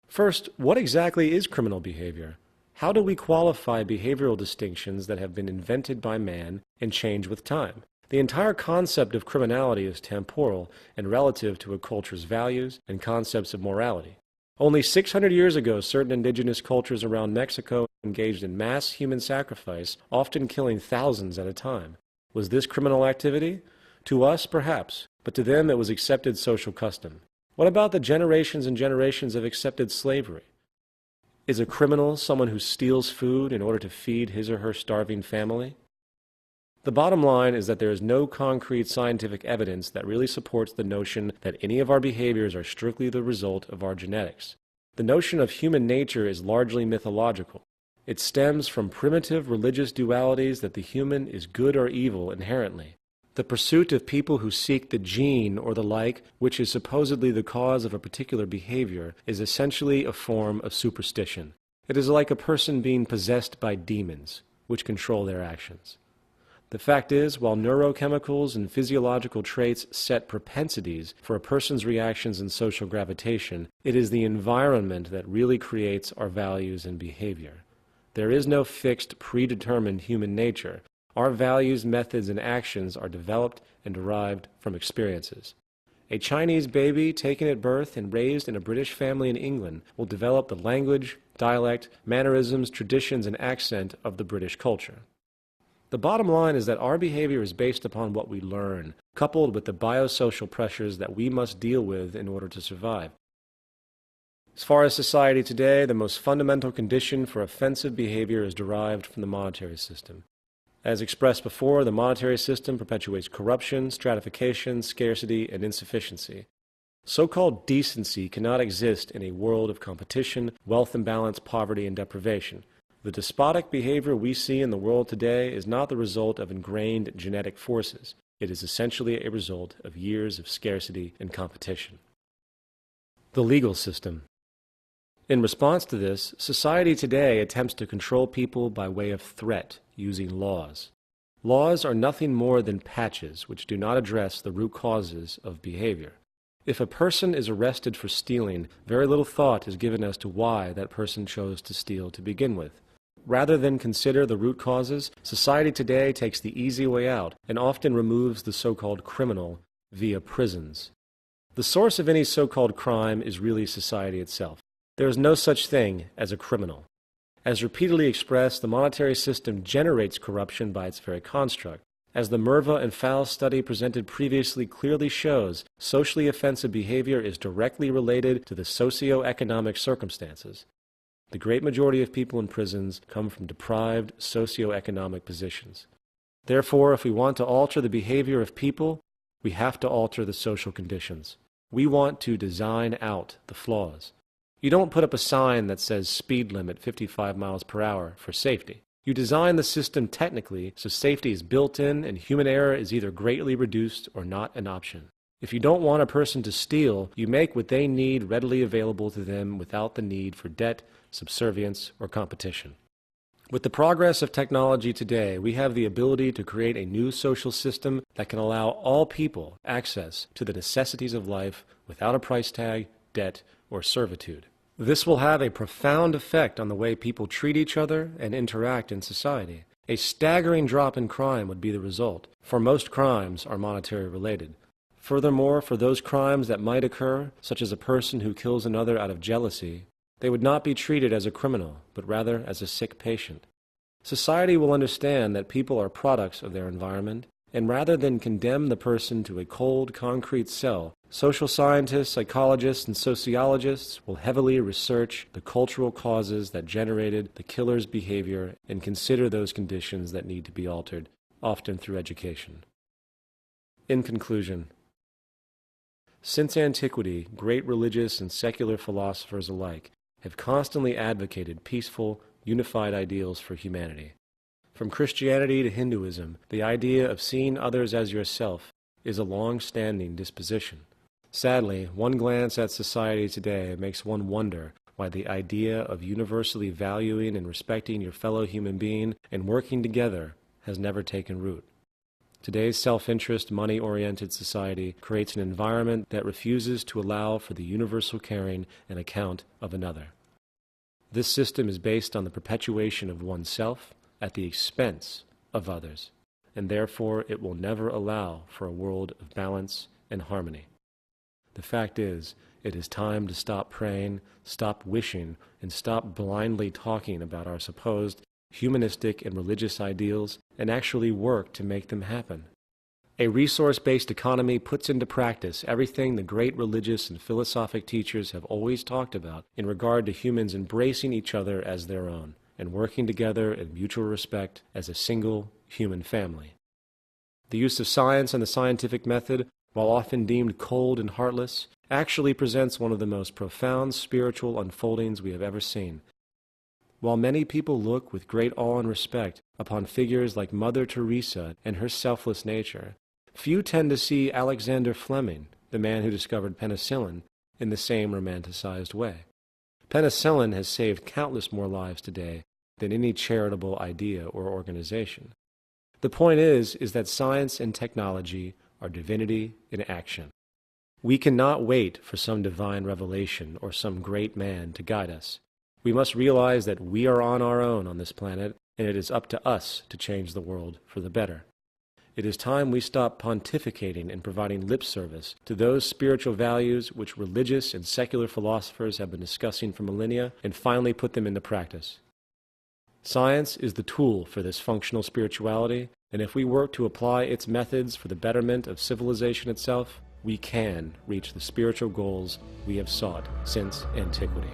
First, what exactly is criminal behavior? How do we qualify behavioral distinctions that have been invented by man and change with time? The entire concept of criminality is temporal and relative to a culture's values and concepts of morality. Only 600 years ago, certain indigenous cultures around Mexico engaged in mass human sacrifice, often killing thousands at a time. Was this criminal activity? To us, perhaps, but to them it was accepted social custom. What about the generations and generations of accepted slavery? Is a criminal someone who steals food in order to feed his or her starving family? The bottom line is that there is no concrete scientific evidence that really supports the notion that any of our behaviors are strictly the result of our genetics. The notion of human nature is largely mythological. It stems from primitive religious dualities that the human is good or evil inherently. The pursuit of people who seek the gene or the like, which is supposedly the cause of a particular behavior, is essentially a form of superstition. It is like a person being possessed by demons, which control their actions. The fact is, while neurochemicals and physiological traits set propensities for a person's reactions and social gravitation, it is the environment that really creates our values and behavior. There is no fixed, predetermined human nature. Our values, methods, and actions are developed and derived from experiences. A Chinese baby taken at birth and raised in a British family in England will develop the language, dialect, mannerisms, traditions, and accent of the British culture. The bottom line is that our behavior is based upon what we learn, coupled with the biosocial pressures that we must deal with in order to survive. As far as society today, the most fundamental condition for offensive behavior is derived from the monetary system. As expressed before, the monetary system perpetuates corruption, stratification, scarcity, and insufficiency. So-called decency cannot exist in a world of competition, wealth imbalance, poverty, and deprivation. The despotic behavior we see in the world today is not the result of ingrained genetic forces. It is essentially a result of years of scarcity and competition. The legal system. In response to this, society today attempts to control people by way of threat, using laws. Laws are nothing more than patches which do not address the root causes of behavior. If a person is arrested for stealing, very little thought is given as to why that person chose to steal to begin with. Rather than consider the root causes, society today takes the easy way out and often removes the so-called criminal via prisons. The source of any so-called crime is really society itself. There is no such thing as a criminal. As repeatedly expressed, the monetary system generates corruption by its very construct. As the Merva and Fowl study presented previously clearly shows, socially offensive behavior is directly related to the socio-economic circumstances. The great majority of people in prisons come from deprived socio-economic positions. Therefore, if we want to alter the behavior of people, we have to alter the social conditions. We want to design out the flaws. You don't put up a sign that says speed limit 55 miles per hour for safety. You design the system technically so safety is built in and human error is either greatly reduced or not an option. If you don't want a person to steal, you make what they need readily available to them without the need for debt, subservience, or competition. With the progress of technology today, we have the ability to create a new social system that can allow all people access to the necessities of life without a price tag, debt, or servitude. This will have a profound effect on the way people treat each other and interact in society. A staggering drop in crime would be the result, for most crimes are monetary related. Furthermore, for those crimes that might occur, such as a person who kills another out of jealousy, they would not be treated as a criminal, but rather as a sick patient. Society will understand that people are products of their environment, and rather than condemn the person to a cold, concrete cell, social scientists, psychologists, and sociologists will heavily research the cultural causes that generated the killer's behavior and consider those conditions that need to be altered, often through education. In conclusion, since antiquity, great religious and secular philosophers alike have constantly advocated peaceful, unified ideals for humanity. From Christianity to Hinduism, the idea of seeing others as yourself is a long-standing disposition. Sadly, one glance at society today makes one wonder why the idea of universally valuing and respecting your fellow human being and working together has never taken root. Today's self-interest, money-oriented society creates an environment that refuses to allow for the universal caring and account of another. This system is based on the perpetuation of oneself at the expense of others, and therefore it will never allow for a world of balance and harmony. The fact is, it is time to stop praying, stop wishing, and stop blindly talking about our supposed humanistic and religious ideals and actually work to make them happen. A resource-based economy puts into practice everything the great religious and philosophic teachers have always talked about in regard to humans embracing each other as their own and working together in mutual respect as a single human family. The use of science and the scientific method, while often deemed cold and heartless, actually presents one of the most profound spiritual unfoldings we have ever seen. While many people look with great awe and respect upon figures like Mother Teresa and her selfless nature, few tend to see Alexander Fleming, the man who discovered penicillin, in the same romanticized way. Penicillin has saved countless more lives today than any charitable idea or organization. The point is that science and technology are divinity in action. We cannot wait for some divine revelation or some great man to guide us. We must realize that we are on our own on this planet, and it is up to us to change the world for the better. It is time we stop pontificating and providing lip service to those spiritual values which religious and secular philosophers have been discussing for millennia and finally put them into practice. Science is the tool for this functional spirituality, and if we work to apply its methods for the betterment of civilization itself, we can reach the spiritual goals we have sought since antiquity.